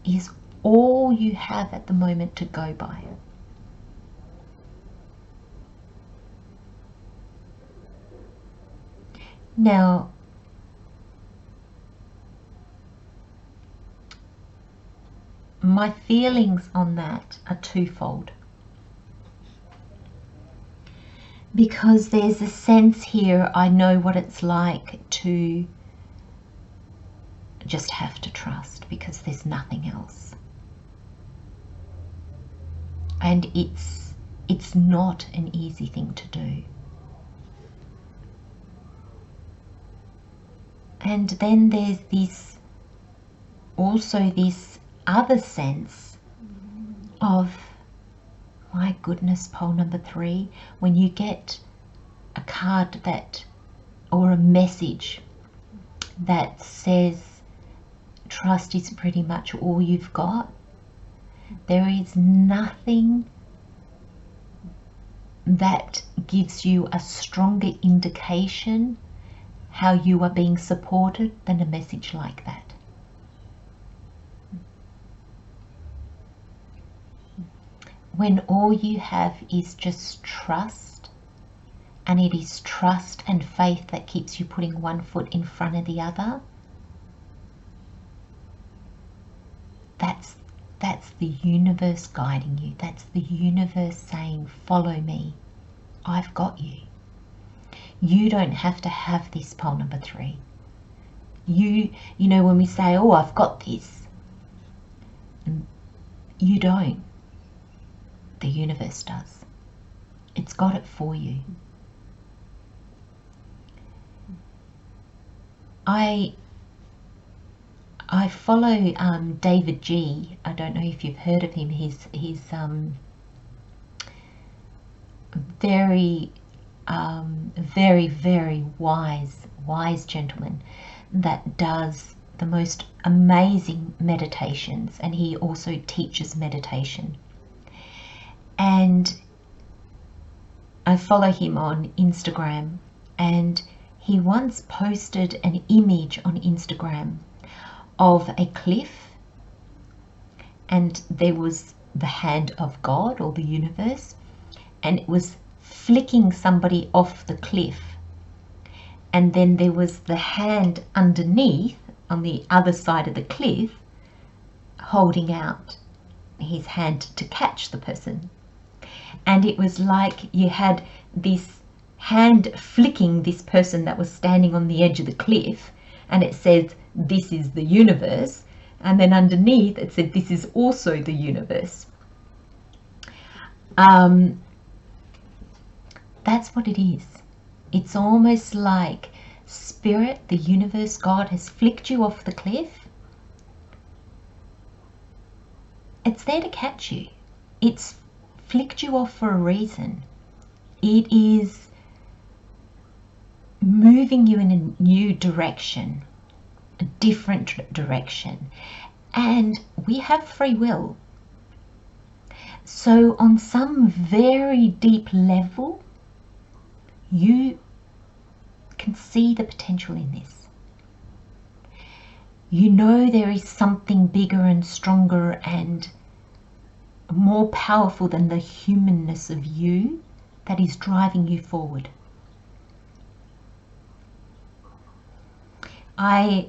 is all you have at the moment to go by. Now, my feelings on that are twofold. Because there's a sense here, I know what it's like to just have to trust, because there's nothing else. And it's not an easy thing to do. And then there's this other sense of, my goodness, pole number 3, when you get a card that, or a message that says trust is pretty much all you've got, there is nothing that gives you a stronger indication how you are being supported than a message like that. When all you have is just trust, and it is trust and faith that keeps you putting one foot in front of the other, that's the universe guiding you. That's the universe saying, follow me. I've got you. You don't have to have this, pole number 3. You know, when we say, oh, I've got this, you don't. The universe does. It's got it for you. I follow David G. I don't know if you've heard of him. He's very very wise gentleman that does the most amazing meditations, and he also teaches meditation. And I follow him on Instagram, and he once posted an image on Instagram of a cliff, and there was the hand of God or the universe, and it was flicking somebody off the cliff, and then there was the hand underneath on the other side of the cliff holding out his hand to catch the person. And it was like you had this hand flicking this person that was standing on the edge of the cliff, and it says, "This is the universe," and then underneath it said, "This is also the universe." That's what it is. It's almost like spirit, the universe, God has flicked you off the cliff. It's there to catch you. It's flicked you off for a reason. It is moving you in a new direction, a different direction. And we have free will. So on some very deep level, you can see the potential in this. You know there is something bigger and stronger and more powerful than the humanness of you that is driving you forward. I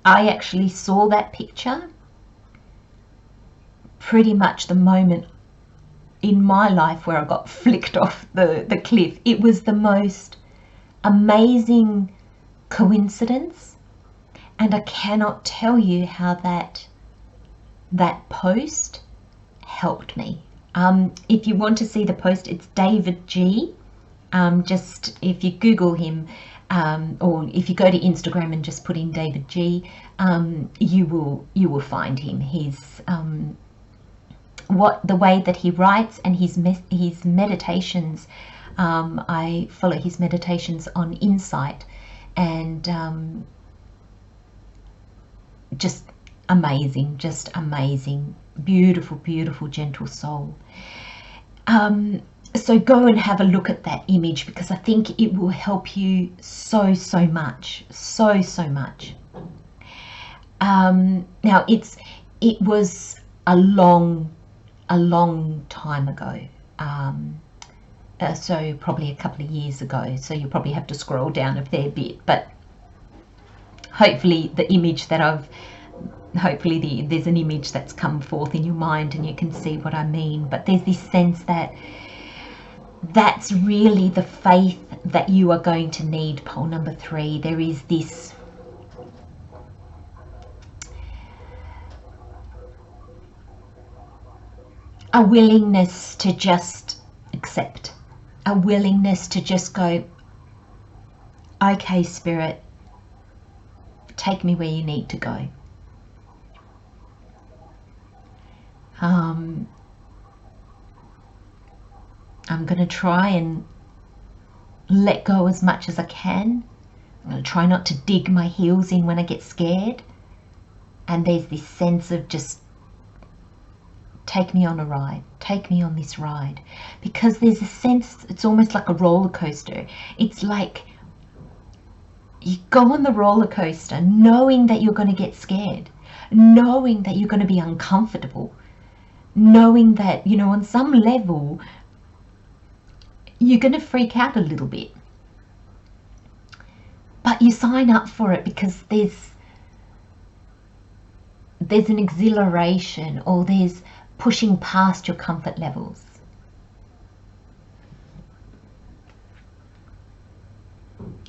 actually saw that picture pretty much the moment in my life where I got flicked off the cliff. It was the most amazing coincidence, and I cannot tell you how that post helped me. If you want to see the post, it's David G. Just if you Google him, or if you go to Instagram and just put in David G, you will find him. He's the way that he writes and his meditations. I follow his meditations on Insight, and just amazing, beautiful, beautiful, gentle soul. So go and have a look at that image, because I think it will help you so much, so much. Now it was a long time ago, so probably a couple of years ago, so you probably have to scroll down a fair bit, but hopefully the image that there's an image that's come forth in your mind and you can see what I mean. But there's this sense that that's really the faith that you are going to need. Pole number 3, there is this a willingness to just accept, a willingness to just go, okay, Spirit, take me where you need to go. I'm going to try and let go as much as I can. I'm going to try not to dig my heels in when I get scared. And there's this sense of just take me on a ride, take me on this ride. Because there's a sense, it's almost like a roller coaster. It's like you go on the roller coaster knowing that you're going to get scared, knowing that you're going to be uncomfortable, knowing that, you know, on some level you're going to freak out a little bit, but you sign up for it because there's an exhilaration, or there's pushing past your comfort levels.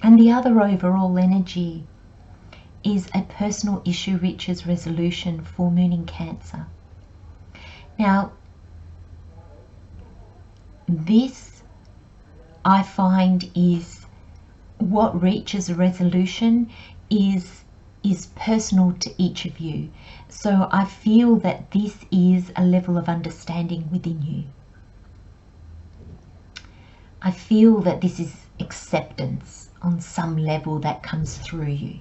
And the other overall energy is a personal issue reaches resolution, full moon in Cancer. Now, this I find is what reaches a resolution is personal to each of you. So I feel that this is a level of understanding within you. I feel that this is acceptance on some level that comes through you.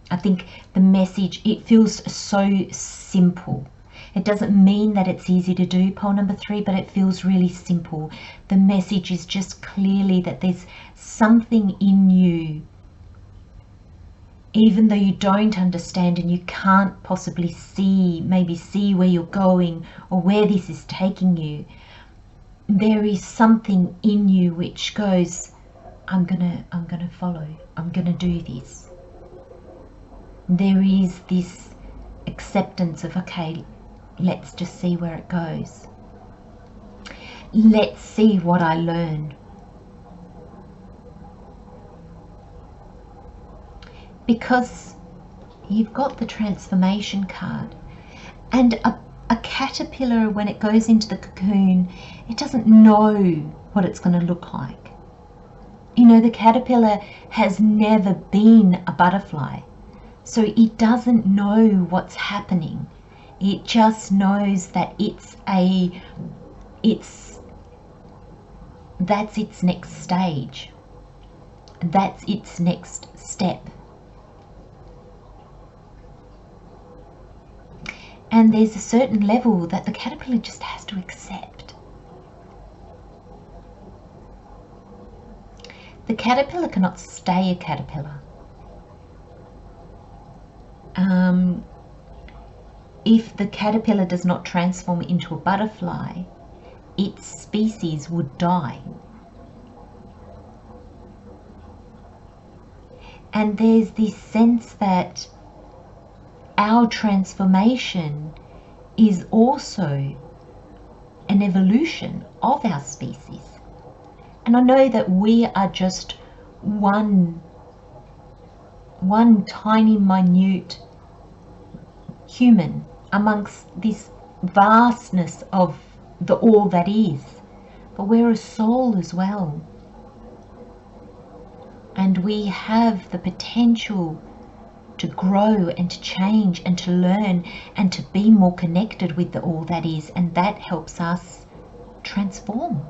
I think the message, it feels so simple. It doesn't mean that it's easy to do, pole number 3, but it feels really simple. The message is just clearly that there's something in you, even though you don't understand and you can't possibly maybe see where you're going or where this is taking you. There is something in you which goes, I'm gonna follow, I'm gonna do this. There is this acceptance of, okay, let's just see where it goes. Let's see what I learn. Because you've got the transformation card, and a caterpillar, when it goes into the cocoon, it doesn't know what it's going to look like. You know, the caterpillar has never been a butterfly, so it doesn't know what's happening. It just knows that that's its next stage. That's its next step. And there's a certain level that the caterpillar just has to accept. The caterpillar cannot stay a caterpillar. If the caterpillar does not transform into a butterfly, its species would die. And there's this sense that our transformation is also an evolution of our species. And I know that we are just one tiny, minute human amongst this vastness of the all that is. But we're a soul as well. And we have the potential to grow and to change and to learn and to be more connected with the all that is, and that helps us transform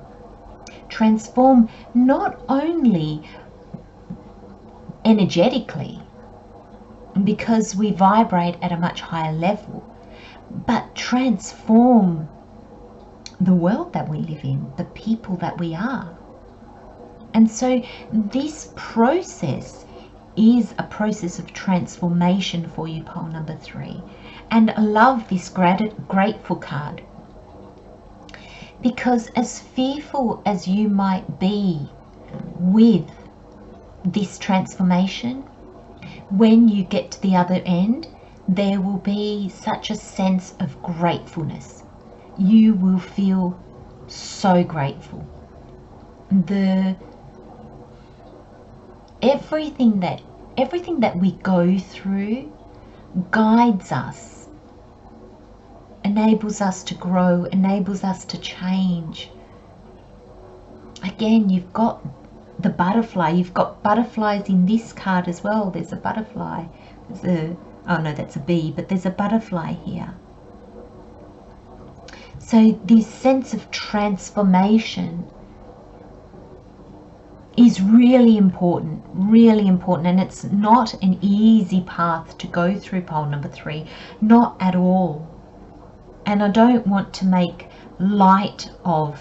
not only energetically, because we vibrate at a much higher level, but transform the world that we live in, the people that we are. And so this process is a process of transformation for you, pole number 3. And I love this grateful card, because as fearful as you might be with this transformation, when you get to the other end, there will be such a sense of gratefulness. You will feel so grateful. Everything that we go through guides us, enables us to grow, enables us to change. Again, you've got the butterfly. You've got butterflies in this card as well. There's a butterfly. Oh no, that's a bee, but there's a butterfly here. So this sense of transformation is really important, and it's not an easy path to go through, pole number 3, not at all. And I don't want to make light of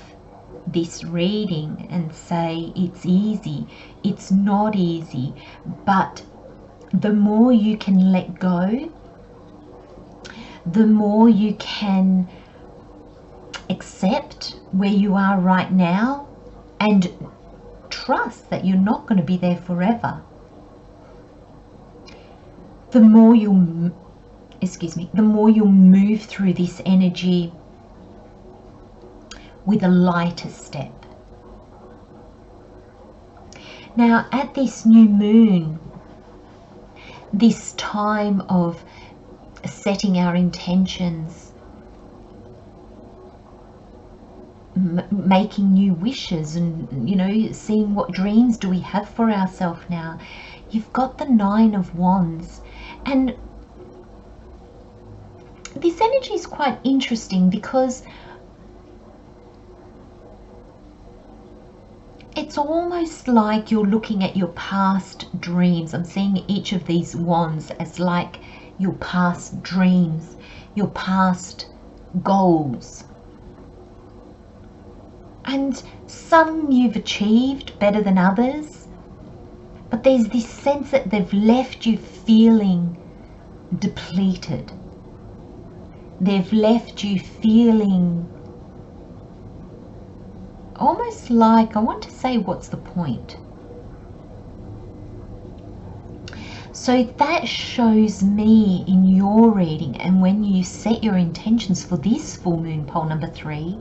this reading and say it's easy. It's not easy, but the more you can let go, the more you can accept where you are right now and trust that you're not going to be there forever, the more you'll move through this energy with a lighter step. Now, at this new moon, this time of setting our intentions, making new wishes, and seeing what dreams do we have for ourselves now, you've got the 9 of Wands, and this energy is quite interesting because it's almost like you're looking at your past dreams. I'm seeing each of these wands as like your past dreams, your past goals. And some you've achieved better than others, but there's this sense that they've left you feeling depleted. They've left you feeling almost like, I want to say, what's the point? So that shows me in your reading, and when you set your intentions for this full moon, pole number 3,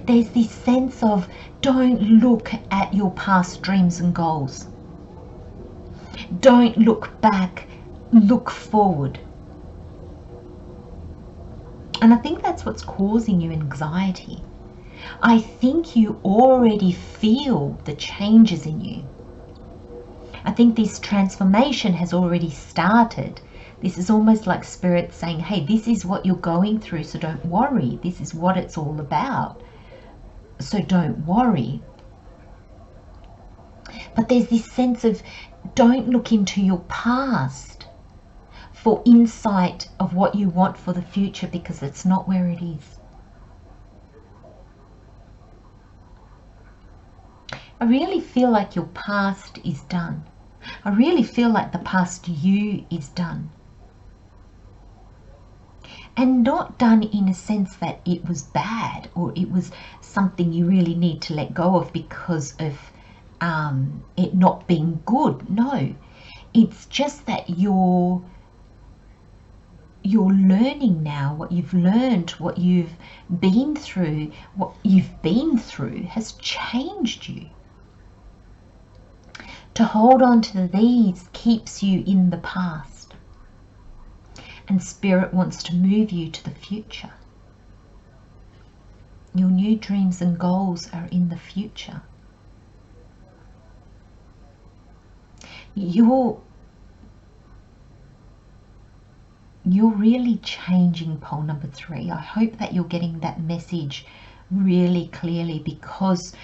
there's this sense of don't look at your past dreams and goals. Don't look back, look forward. And I think that's what's causing you anxiety. I think you already feel the changes in you. I think this transformation has already started. This is almost like Spirit saying, hey, this is what you're going through, so don't worry. This is what it's all about. So don't worry. But there's this sense of don't look into your past for insight of what you want for the future, because it's not where it is. I really feel like your past is done. I really feel like the past you is done. And not done in a sense that it was bad or it was something you really need to let go of because of it not being good. No, it's just that you're learning now. What you've learned, what you've been through, has changed you. To hold on to these keeps you in the past, and Spirit wants to move you to the future. Your new dreams and goals are in the future. You're really changing, pole number 3. I hope that you're getting that message really clearly, because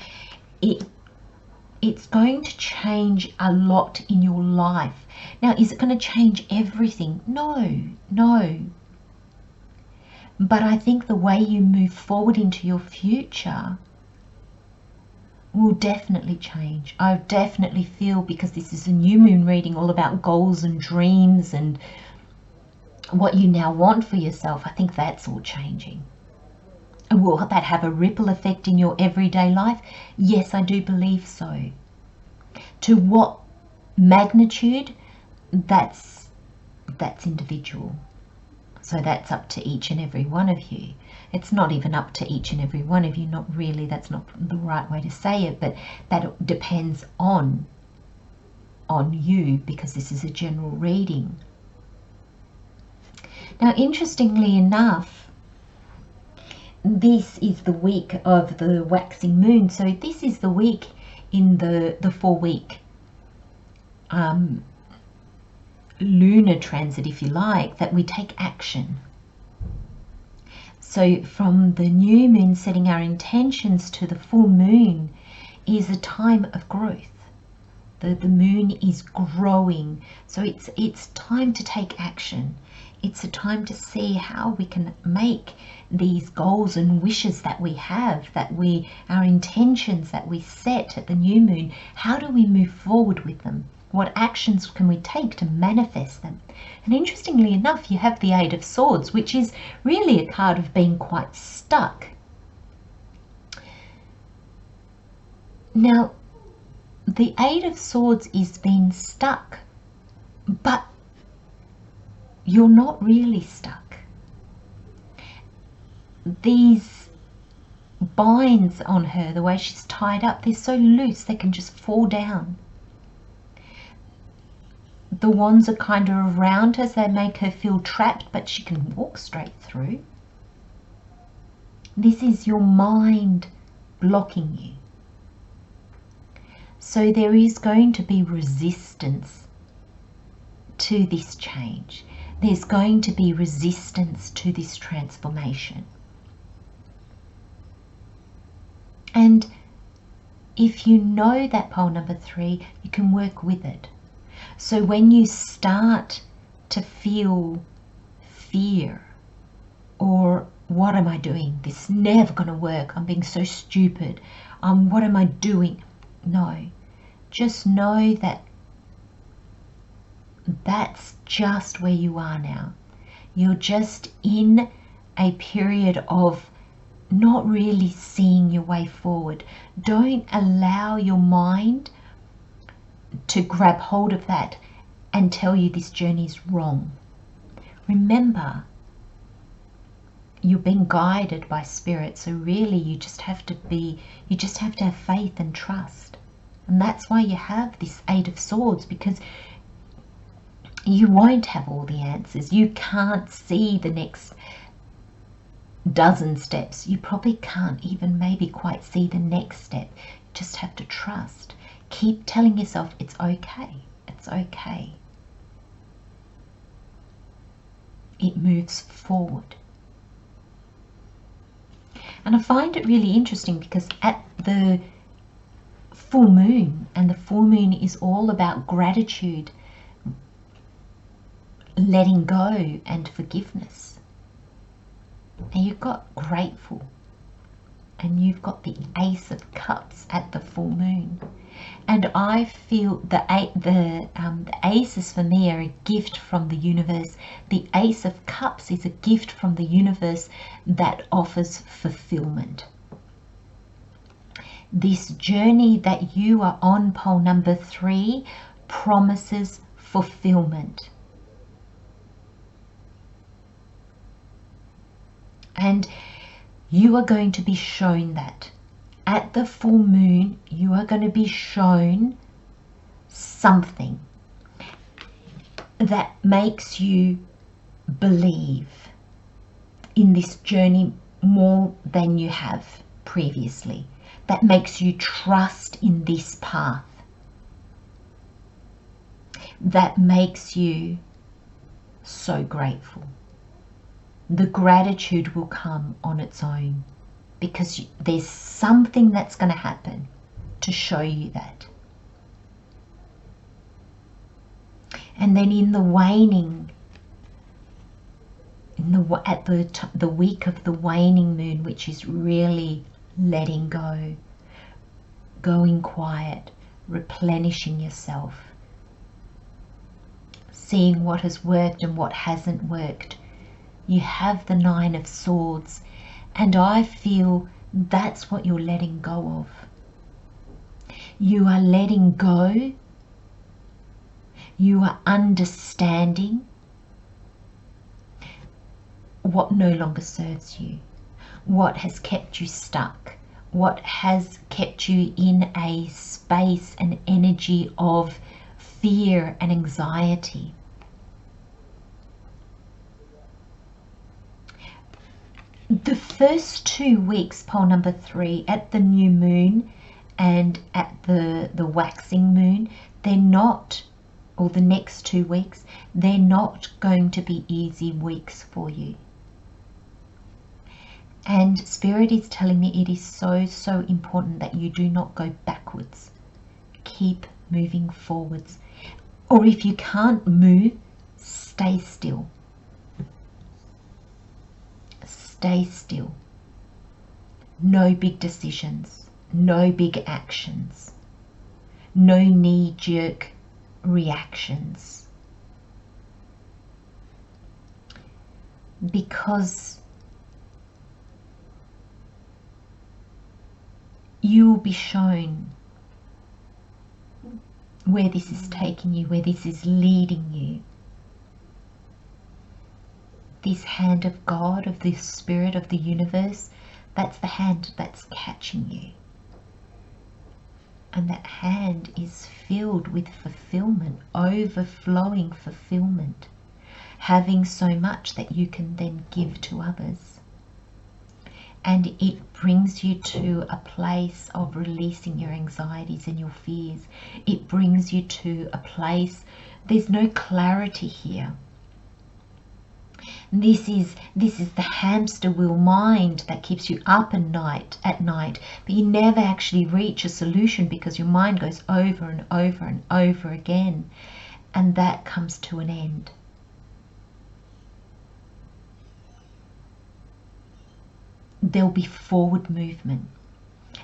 it's going to change a lot in your life. Now, is it going to change everything? No. But I think the way you move forward into your future will definitely change. I definitely feel, because this is a new moon reading all about goals and dreams and what you now want for yourself, I think that's all changing. And will that have a ripple effect in your everyday life? Yes, I do believe so. To what magnitude, that's individual. So that's up to each and every one of you. It's not even up to each and every one of you, not really, that's not the right way to say it, but that depends on you, because this is a general reading. Now, interestingly enough, this is the week of the waxing moon. So this is the week in the 4-week lunar transit, if you like, that we take action. So from the new moon, setting our intentions, to the full moon is a time of growth. The moon is growing, so it's time to take action. It's a time to see how we can make these goals and wishes that we have, our intentions that we set at the new moon, how do we move forward with them? What actions can we take to manifest them? And interestingly enough, you have the 8 of Swords, which is really a card of being quite stuck. Now, the 8 of Swords is being stuck, but you're not really stuck. These binds on her, the way she's tied up, they're so loose they can just fall down. The wands are kind of around her, so they make her feel trapped, but she can walk straight through. This is your mind blocking you. So there is going to be resistance to this change. There's going to be resistance to this transformation. And if you know that, pole number 3, you can work with it. So when you start to feel fear or what am I doing? This is never going to work. I'm being so stupid. What am I doing? No, just know that that's just where you are now. You're just in a period of not really seeing your way forward. Don't allow your mind to grab hold of that and tell you this journey is wrong. Remember, you're being guided by spirit, so really you just have to have faith and trust. And that's why you have this Eight of Swords, because you won't have all the answers. You can't see the next dozen steps. You probably can't even maybe quite see the next step. You just have to trust. Keep telling yourself it's okay. It's okay. It moves forward. And I find it really interesting because at the full moon, and the full moon is all about gratitude, letting go and forgiveness. And you've got grateful, and you've got the Ace of Cups at the full moon. And I feel the aces for me are a gift from the universe. The Ace of Cups is a gift from the universe that offers fulfillment. This journey that you are on, pole number 3, promises fulfillment. And you are going to be shown that. At the full moon, you are going to be shown something that makes you believe in this journey more than you have previously. That makes you trust in this path. That makes you so grateful. The gratitude will come on its own, because there's something that's going to happen to show you that. And then in the waning, at the week of the waning moon, which is really letting go, going quiet, replenishing yourself, seeing what has worked and what hasn't worked, you have the Nine of Swords. And I feel that's what you're letting go of. You are letting go. You are understanding what no longer serves you, what has kept you stuck, what has kept you in a space and energy of fear and anxiety. The first 2 weeks, pole number 3, at the new moon and at the waxing moon, they're not, or the next 2 weeks, they're not going to be easy weeks for you. And Spirit is telling me it is so, so important that you do not go backwards. Keep moving forwards. Or if you can't move, stay still. Stay still. No big decisions, no big actions, no knee-jerk reactions. Because you will be shown where this is taking you, where this is leading you. This hand of God, of this Spirit of the universe, that's the hand that's catching you. And that hand is filled with fulfillment, overflowing fulfillment, having so much that you can then give to others. And it brings you to a place of releasing your anxieties and your fears. It brings you to a place, there's no clarity here. This is the hamster wheel mind that keeps you up at night, but you never actually reach a solution because your mind goes over and over and over again, and that comes to an end. there'll be forward movement.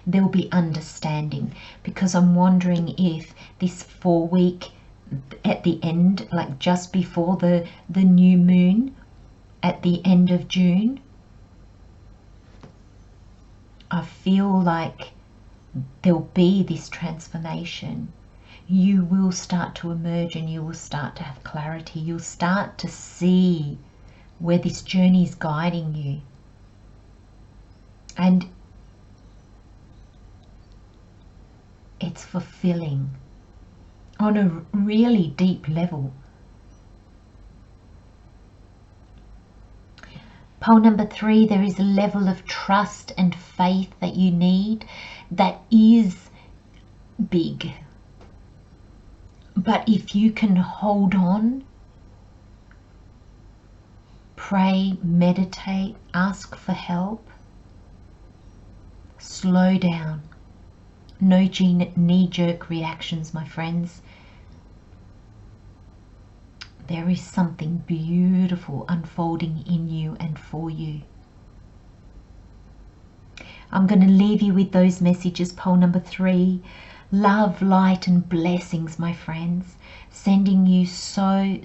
There'll be understanding, because I'm wondering if this 4-week at the end, like just before the new moon at the end of June, I feel like there'll be this transformation. You will start to emerge and you will start to have clarity. You'll start to see where this journey is guiding you. And it's fulfilling on a really deep level. Pole number 3, there is a level of trust and faith that you need that is big. But if you can hold on, pray, meditate, ask for help, slow down. No knee-jerk reactions, my friends. There is something beautiful unfolding in you and for you. I'm going to leave you with those messages, pole number 3. Love, light and blessings, my friends. Sending you so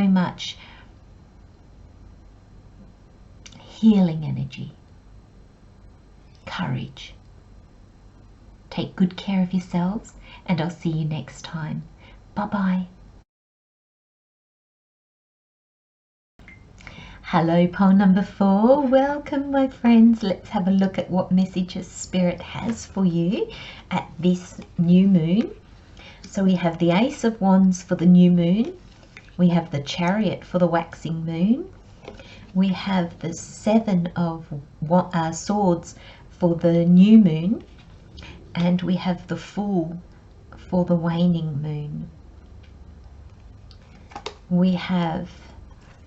much healing energy, courage. Take good care of yourselves, and I'll see you next time. Bye-bye. Hello, pole number 4. Welcome, my friends. Let's have a look at what messages Spirit has for you at this new moon. So we have the Ace of Wands for the new moon. We have the Chariot for the waxing moon. We have the 7 of Swords for the new moon. And we have the Fool for the waning moon. We have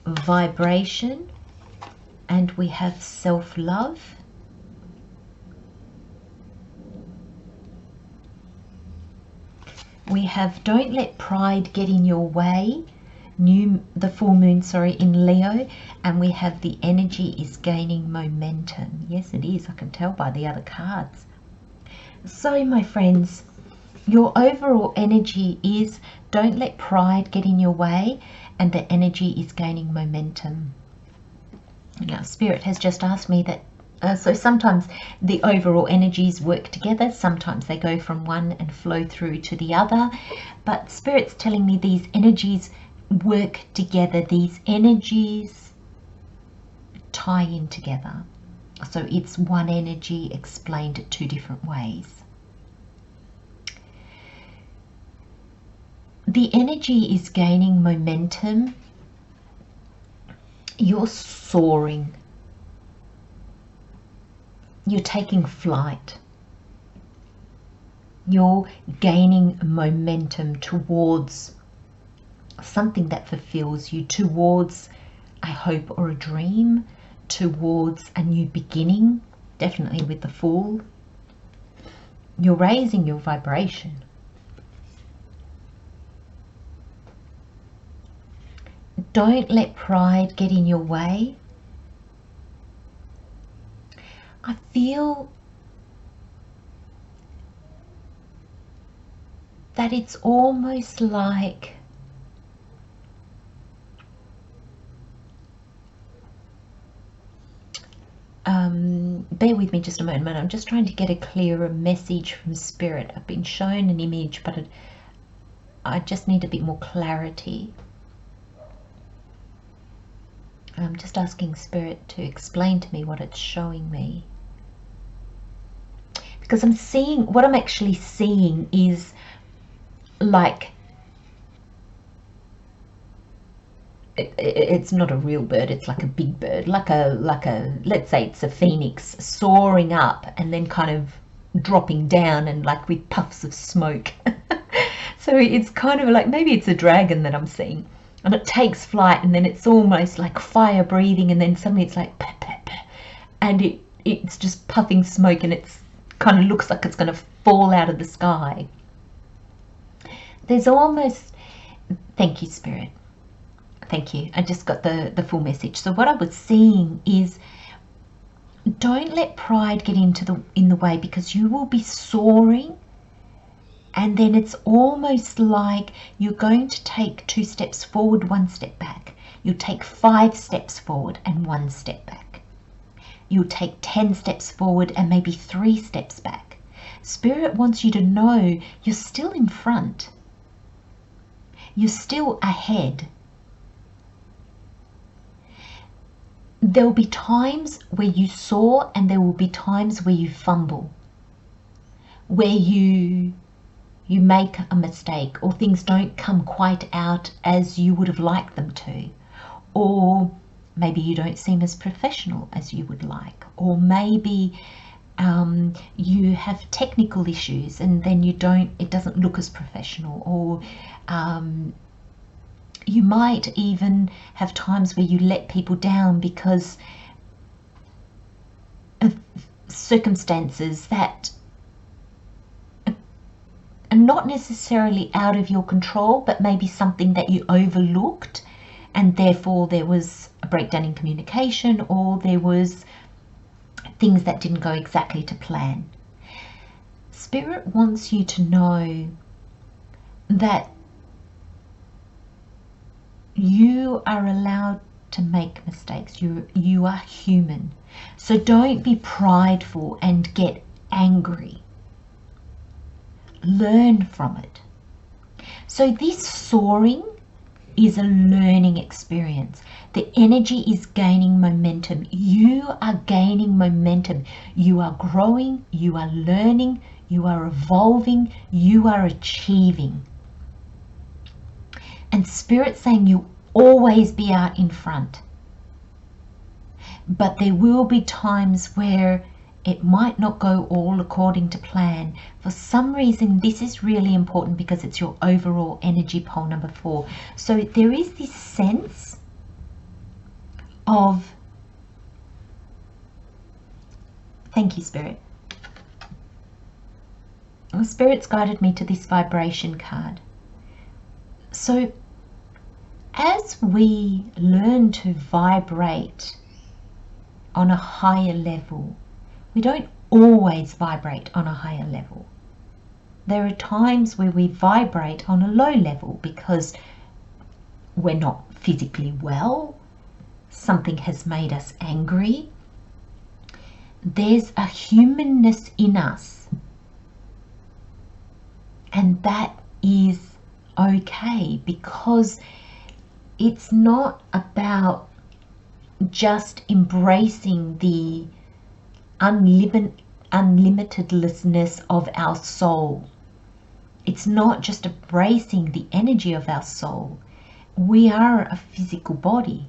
vibration and we have self-love. We have don't let pride get in your way, the full moon, in Leo, and we have the energy is gaining momentum. Yes, it is. I can tell by the other cards. So, my friends, your overall energy is don't let pride get in your way, and the energy is gaining momentum. Now, Spirit has just asked me that, so sometimes the overall energies work together, sometimes they go from one and flow through to the other, but Spirit's telling me these energies work together, these energies tie in together. So it's one energy explained 2 different ways. The energy is gaining momentum. You're soaring. You're taking flight. You're gaining momentum towards something that fulfills you, towards a hope or a dream, towards a new beginning, definitely with the Fool. You're raising your vibration. Don't let pride get in your way. I feel that it's almost like bear with me just a moment. I'm just trying to get a clearer message from Spirit. I've been shown an image, but I just need a bit more clarity. I'm just asking Spirit to explain to me what it's showing me. Because what I'm actually seeing is like, it's not a real bird, it's like a big bird, like a let's say it's a phoenix soaring up and then kind of dropping down, and like with puffs of smoke. So it's kind of like, maybe it's a dragon that I'm seeing, and it takes flight, and then it's almost like fire breathing, and then suddenly it's like pah, pah, pah, and it's just puffing smoke, and it's kind of looks like it's going to fall out of the sky. There's almost, thank you, Spirit. Thank you. I just got the full message. So what I was seeing is, don't let pride get in the way, because you will be soaring, and then it's almost like you're going to take 2 steps forward, 1 step back. You'll take 5 steps forward and 1 step back. You'll take 10 steps forward and maybe 3 steps back. Spirit wants you to know you're still in front. You're still ahead. There will be times where you soar, and there will be times where you fumble, where you make a mistake, or things don't come quite out as you would have liked them to, or maybe you don't seem as professional as you would like, or maybe you have technical issues and then it doesn't look as professional, or you might even have times where you let people down because of circumstances that are not necessarily out of your control, but maybe something that you overlooked, and therefore there was a breakdown in communication, or there was things that didn't go exactly to plan. Spirit wants you to know that you are allowed to make mistakes. You are human. So don't be prideful and get angry. Learn from it. So this soaring is a learning experience. The energy is gaining momentum. You are gaining momentum. You are growing, you are learning, you are evolving, you are achieving. And Spirit's saying you always be out in front. But there will be times where it might not go all according to plan. For some reason, this is really important because it's your overall energy pole number 4. So there is this sense of, thank you, Spirit. Well, Spirit's guided me to this vibration card. So as we learn to vibrate on a higher level, we don't always vibrate on a higher level. There are times where we vibrate on a low level because we're not physically well, something has made us angry. There's a humanness in us, and that is okay, because it's not about just embracing the unlimitedness of our soul. It's not just embracing the energy of our soul. We are a physical body,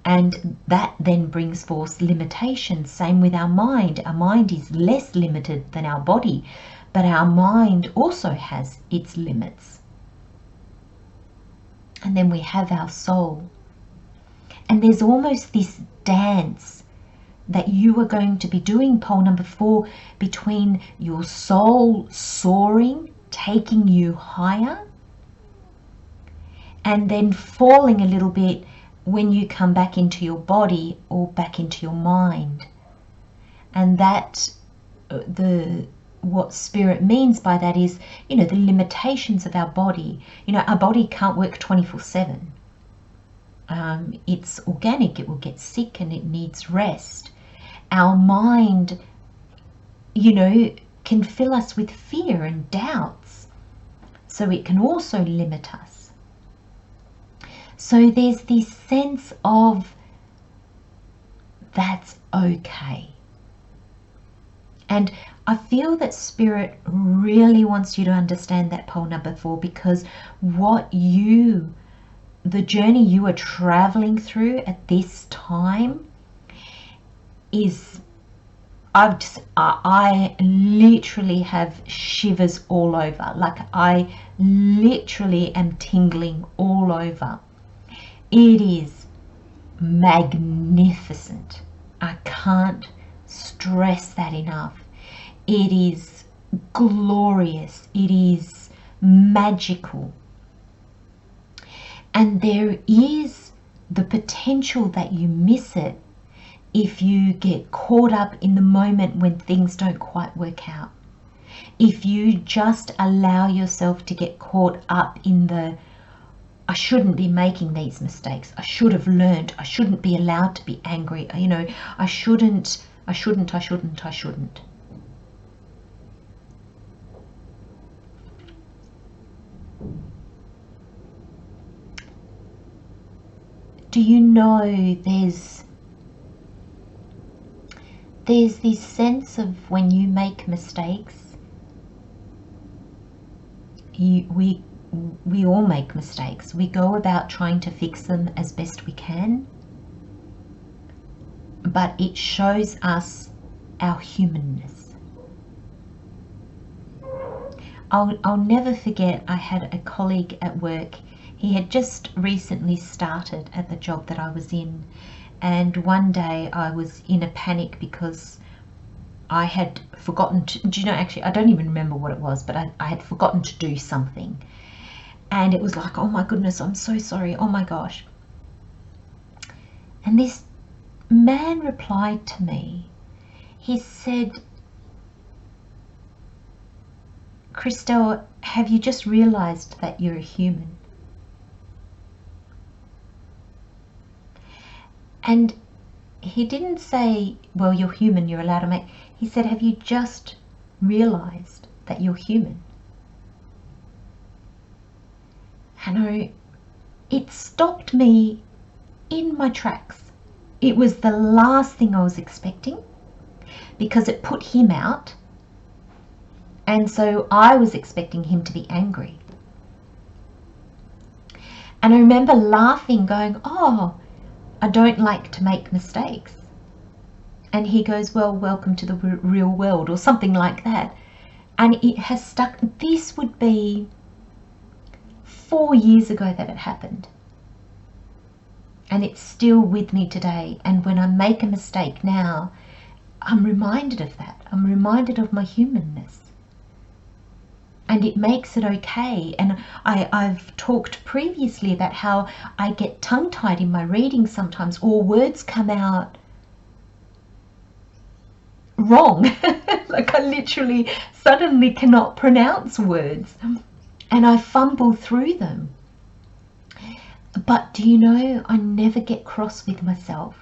and that then brings forth limitations. Same with our mind. Our mind is less limited than our body, but our mind also has its limits. And then we have our soul. And there's almost this dance that you are going to be doing, pole number 4, between your soul soaring, taking you higher, and then falling a little bit when you come back into your body or back into your mind. And that, what Spirit means by that is, the limitations of our body. Our body can't work 24/7. It's organic, it will get sick and it needs rest. Our mind, can fill us with fear and doubts, so it can also limit us. So there's this sense of that's okay. And I feel that Spirit really wants you to understand that, pole number 4, because the journey you are traveling through at this time is, I literally have shivers all over. Like, I literally am tingling all over. It is magnificent. I can't stress that enough. It is glorious. It is magical. And there is the potential that you miss it if you get caught up in the moment when things don't quite work out, if you just allow yourself to get caught up in the, I shouldn't be making these mistakes, I should have learned, I shouldn't be allowed to be angry, you know, I shouldn't. Do you know there's this sense of when you make mistakes, we all make mistakes. We go about trying to fix them as best we can, but it shows us our humanness. I'll never forget, I had a colleague at work. He had just recently started at the job that I was in, and one day I was in a panic because I had forgotten to, do you know, actually I don't even remember what it was, but I had forgotten to do something, and it was like, oh my goodness, I'm so sorry, oh my gosh. And this man replied to me. He said, Christelle, have you just realized that you're a human? And he didn't say, well, you're human, you're allowed to make. He said, have you just realized that you're human? And it stopped me in my tracks. It was the last thing I was expecting, because it put him out. And so I was expecting him to be angry. And I remember laughing, going, oh, I don't like to make mistakes. And he goes, well, welcome to the real world, or something like that. And it has stuck. This would be 4 years ago that it happened. And it's still with me today. And when I make a mistake now, I'm reminded of that. I'm reminded of my humanness. And it makes it okay. And I've talked previously about how I get tongue-tied in my reading sometimes, or words come out wrong. Like I literally suddenly cannot pronounce words, and I fumble through them. But do you know, I never get cross with myself.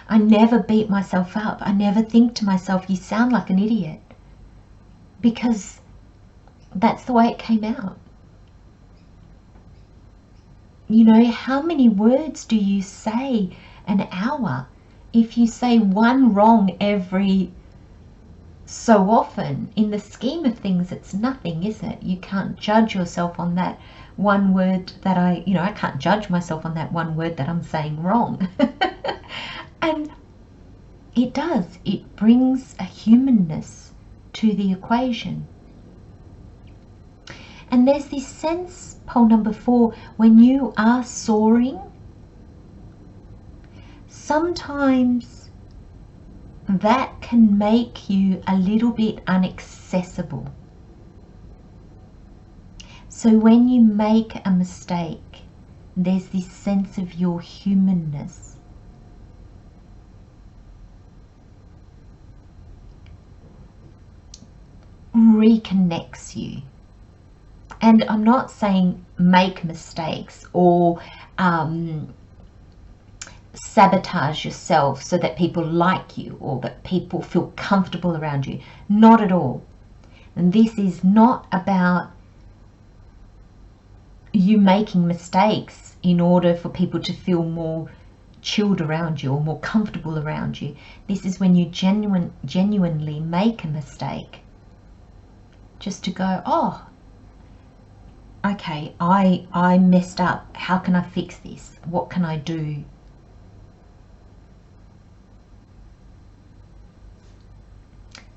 I never beat myself up. I never think to myself, you sound like an idiot, because that's the way it came out. You know, how many words do you say an hour? If you say one wrong every so often, in the scheme of things, it's nothing, is it? You can't judge yourself on that one word that I can't judge myself on that one word that I'm saying wrong. And it does. It brings a humanness to the equation. And there's this sense, pole number 4, when you are soaring, sometimes that can make you a little bit inaccessible. So when you make a mistake, there's this sense of your humanness. Reconnects you. And I'm not saying make mistakes or sabotage yourself so that people like you or that people feel comfortable around you. Not at all. And this is not about you making mistakes in order for people to feel more chilled around you or more comfortable around you. This is when you genuinely make a mistake, just to go, oh, okay, I messed up. How can I fix this? What can I do?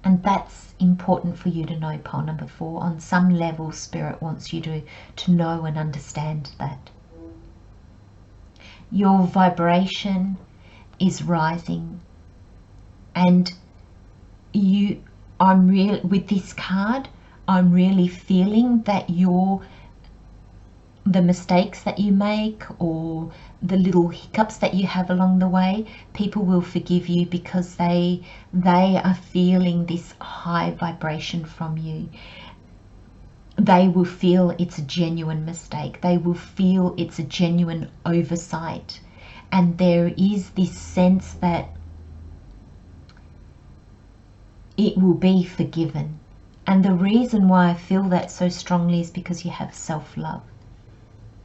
And that's important for you to know, pole number 4. On some level, Spirit wants you to know and understand that. Your vibration is rising, and with this card, I'm really feeling that you're the mistakes that you make or the little hiccups that you have along the way, people will forgive you because they are feeling this high vibration from you. They will feel it's a genuine mistake. They will feel it's a genuine oversight. And there is this sense that it will be forgiven. And the reason why I feel that so strongly is because you have self-love.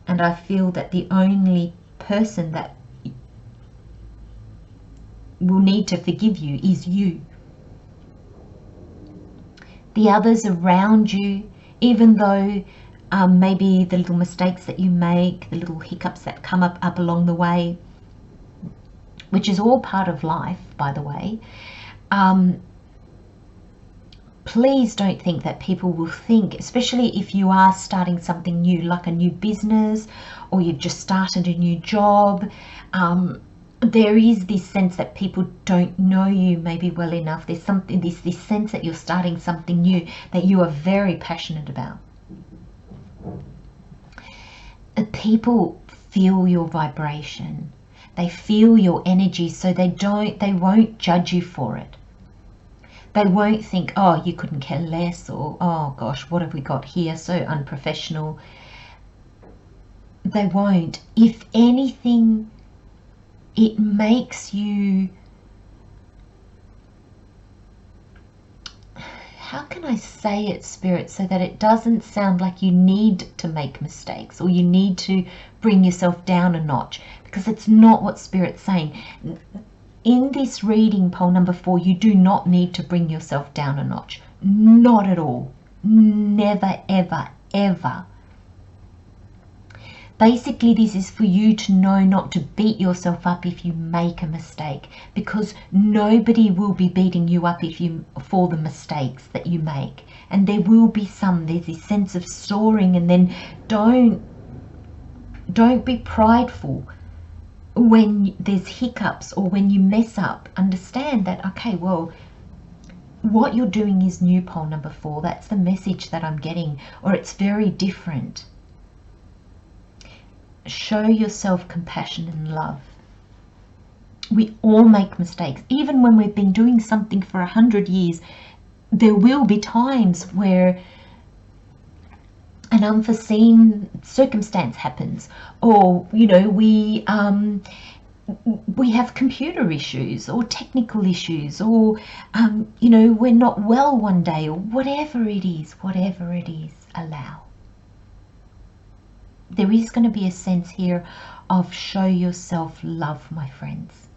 And I feel that the only person that will need to forgive you is you. The others around you, even though maybe the little mistakes that you make, the little hiccups that come up along the way, which is all part of life, by the way, please don't think that people will think, especially if you are starting something new, like a new business, or you've just started a new job, there is this sense that people don't know you maybe well enough. There's something, this sense that you're starting something new that you are very passionate about. People feel your vibration. They feel your energy, so they won't judge you for it. They won't think, oh, you couldn't care less, or oh gosh, what have we got here, so unprofessional. They won't. If anything, it makes you, how can I say it, Spirit, so that it doesn't sound like you need to make mistakes or you need to bring yourself down a notch, because it's not what Spirit's saying. In this reading, pole number 4, you do not need to bring yourself down a notch. Not at all. Never, ever, ever. Basically, this is for you to know not to beat yourself up if you make a mistake, because nobody will be beating you up for the mistakes that you make. And there will be there's this sense of soaring, and then don't be prideful when there's hiccups or when you mess up. Understand that, okay, well, what you're doing is new, pole number 4. That's the message that I'm getting, or it's very different. Show yourself compassion and love. We all make mistakes. Even when we've been doing something for 100 years, there will be times where an unforeseen circumstance happens, or we have computer issues or technical issues, or we're not well one day, or whatever it is, allow. There is going to be a sense here of show yourself love, my friends.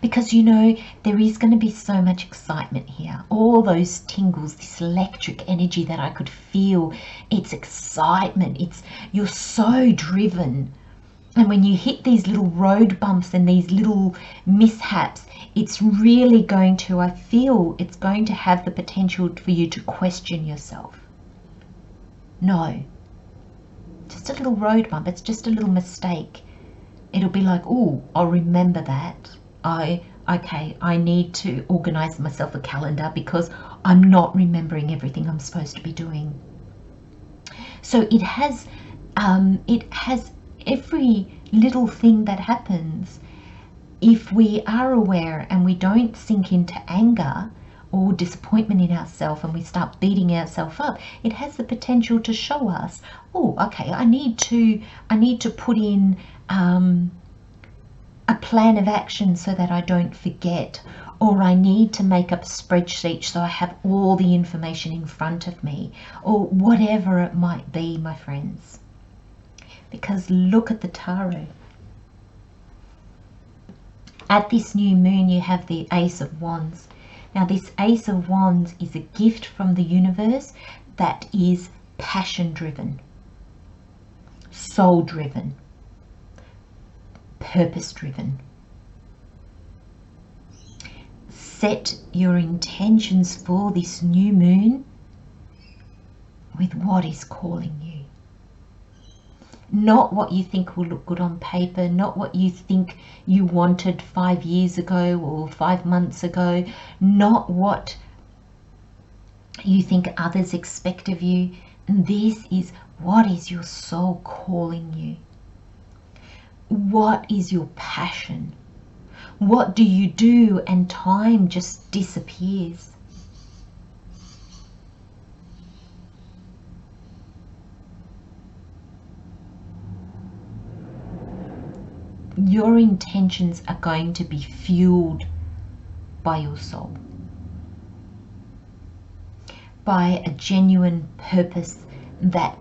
Because, there is going to be so much excitement here. All those tingles, this electric energy that I could feel. It's excitement. You're so driven. And when you hit these little road bumps and these little mishaps, it's really going to, I feel, it's going to have the potential for you to question yourself. No. Just a little road bump. It's just a little mistake. It'll be like, oh, I'll remember that. I need to organize myself a calendar because I'm not remembering everything I'm supposed to be doing. So it has every little thing that happens. If we are aware and we don't sink into anger or disappointment in ourselves and we start beating ourselves up, it has the potential to show us, oh, okay, I need to put in a plan of action so that I don't forget, or I need to make up a spreadsheet so I have all the information in front of me, or whatever it might be, my friends. Because look at the tarot. At this new moon, you have the Ace of Wands. Now, this Ace of Wands is a gift from the universe that is passion-driven, soul-driven, purpose-driven. Set your intentions for this new moon with what is calling you. Not what you think will look good on paper, not what you think you wanted 5 years ago or 5 months ago, not what you think others expect of you. And this is What is your soul calling you? What is your passion? What do you do and time just disappears? Your intentions are going to be fueled by your soul, by a genuine purpose that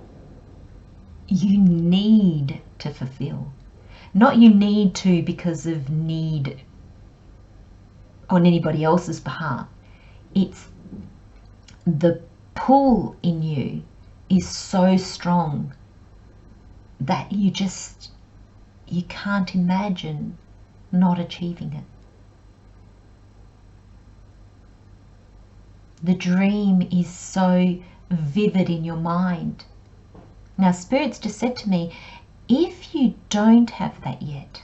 you need to fulfill. Not you need to because of need on anybody else's behalf. It's the pull in you is so strong that you can't imagine not achieving it. The dream is so vivid in your mind. Now, Spirit's just said to me, if you don't have that yet,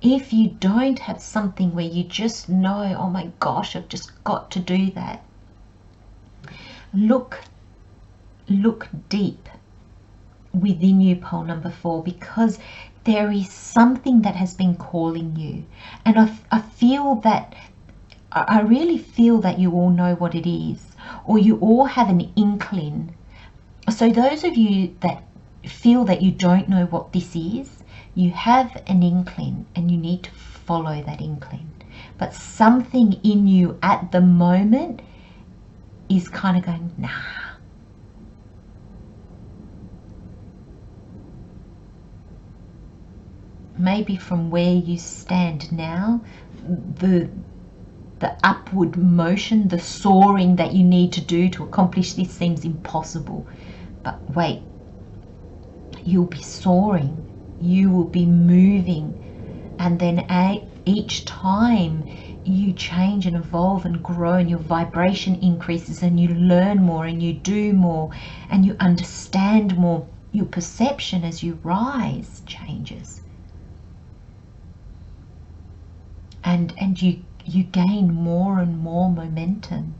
if you don't have something where you just know, oh my gosh, I've just got to do that, look deep within you, pole number 4, because there is something that has been calling you. And I really feel that you all know what it is, or you all have an inkling. So those of you that feel that you don't know what this is, you have an inkling and you need to follow that inkling. But something in you at the moment is kind of going, nah. Maybe from where you stand now, the upward motion, the soaring that you need to do to accomplish this seems impossible. But wait, you'll be soaring, you will be moving, and then each time you change and evolve and grow and your vibration increases and you learn more and you do more and you understand more, your perception as you rise changes. And you gain more and more momentum.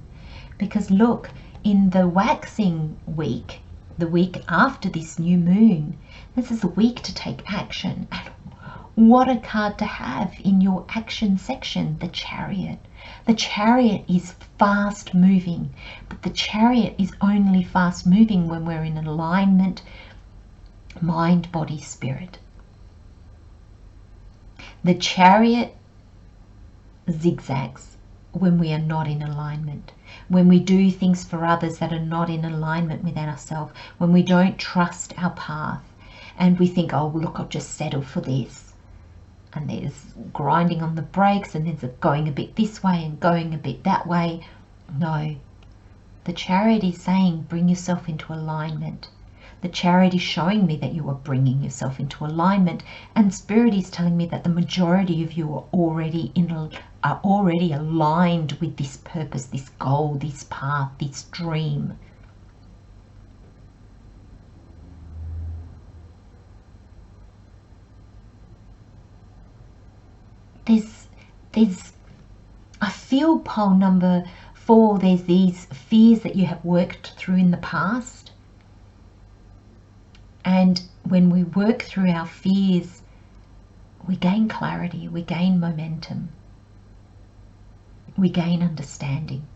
Because look, in the waxing week, the week after this new moon, this is a week to take action. And what a card to have in your action section, the Chariot. The Chariot is fast moving, but the Chariot is only fast moving when we're in alignment, mind, body, spirit. The Chariot zigzags when we are not in alignment, when we do things for others that are not in alignment with ourselves, when we don't trust our path and we think, oh look, I'll just settle for this, and there's grinding on the brakes and there's going a bit this way and going a bit that way. No, the Chariot is saying bring yourself into alignment. The Chariot is showing me that you are bringing yourself into alignment, and Spirit is telling me that the majority of you are already aligned with this purpose, this goal, this path, this dream. I feel, pole number 4, there's these fears that you have worked through in the past. And when we work through our fears, we gain clarity, we gain momentum, we gain understanding,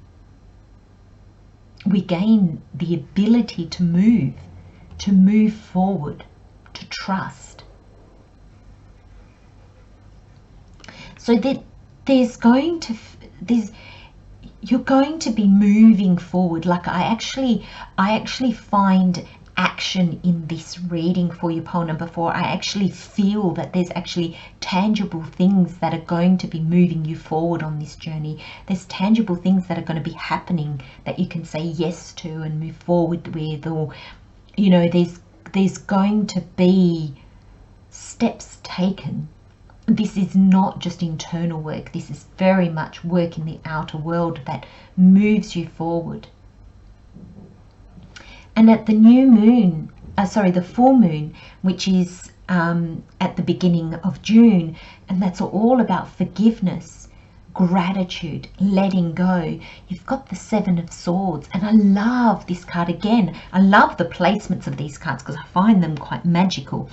we gain the ability to move forward, to trust. So that you're going to be moving forward. Like I actually find action in this reading for you, pole number 4. I actually feel that there's actually tangible things that are going to be moving you forward on this journey. There's tangible things that are going to be happening that you can say yes to and move forward with, or you know, there's going to be steps taken. This is not just internal work. This is very much work in the outer world that moves you forward. And at the new moon, the full moon, which is at the beginning of June, and that's all about forgiveness, gratitude, letting go. You've got the Seven of Swords, and I love this card again. I love the placements of these cards because I find them quite magical,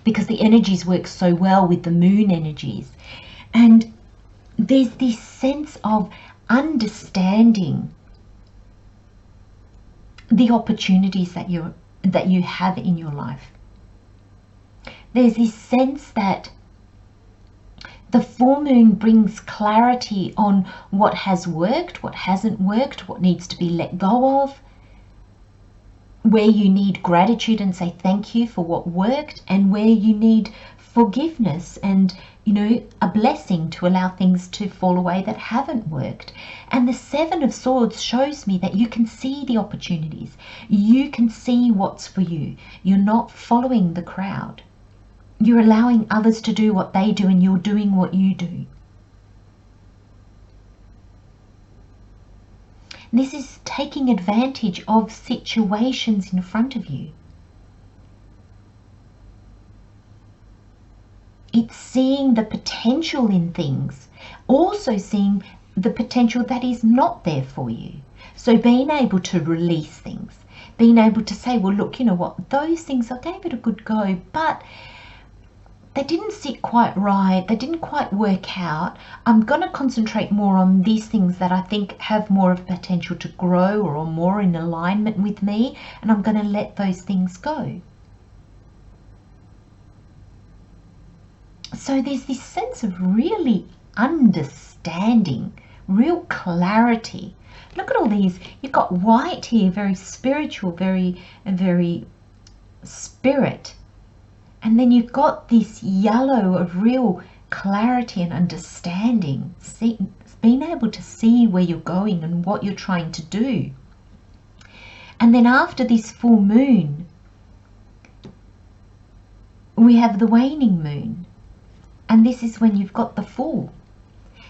because the energies work so well with the moon energies. And there's this sense of understanding the opportunities that you have in your life. There's this sense that the full moon brings clarity on what has worked, what hasn't worked, what needs to be let go of, where you need gratitude and say thank you for what worked, and where you need forgiveness and, you know, a blessing to allow things to fall away that haven't worked. And the Seven of Swords shows me that you can see the opportunities. You can see what's for you. You're not following the crowd. You're allowing others to do what they do, and you're doing what you do. This is taking advantage of situations in front of you. It's seeing the potential in things, also seeing the potential that is not there for you. So being able to release things, being able to say, well, look, you know what, those things, I gave it a good go, but they didn't sit quite right, they didn't quite work out. I'm going to concentrate more on these things that I think have more of potential to grow or are more in alignment with me, and I'm going to let those things go. So there's this sense of really understanding, real clarity. Look at all these. You've got white here, very spiritual, very spirit. And then you've got this yellow of real clarity and understanding, being able to see where you're going and what you're trying to do. And then after this full moon, we have the waning moon. And this is when you've got the Fool.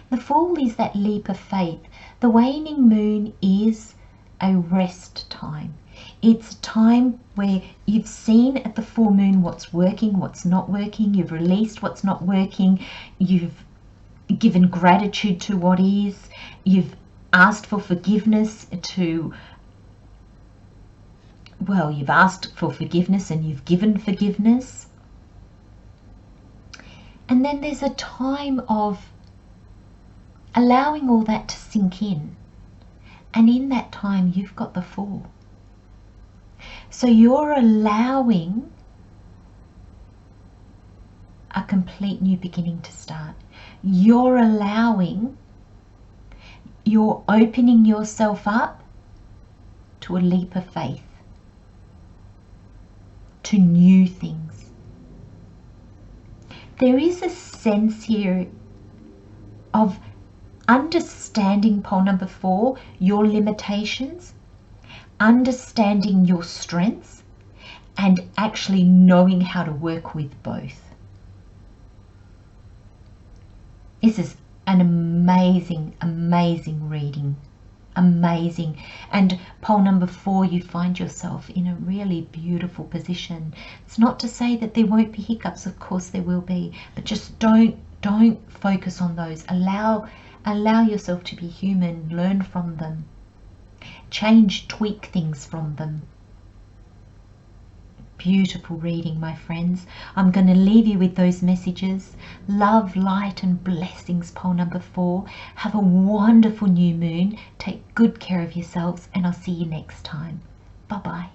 The Fool is that leap of faith. The waning moon is a rest time. It's a time where you've seen at the full moon what's working, what's not working. You've released what's not working. You've given gratitude to what is. You've asked for forgiveness you've asked for forgiveness and you've given forgiveness. And then there's a time of allowing all that to sink in. And in that time, you've got the Fool. So you're allowing a complete new beginning to start. You're opening yourself up to a leap of faith, to new things. There is a sense here of understanding, pole number 4, your limitations, understanding your strengths, and actually knowing how to work with both. This is an amazing, amazing reading. Amazing. And pole number 4, you find yourself in a really beautiful position. It's not to say that there won't be hiccups, of course there will be, but just don't focus on those. Allow yourself to be human, learn from them, change, tweak things from them. Beautiful reading, my friends. I'm going to leave you with those messages. Love, light and blessings, pole number 4. Have a wonderful new moon. Take good care of yourselves, and I'll see you next time. Bye-bye.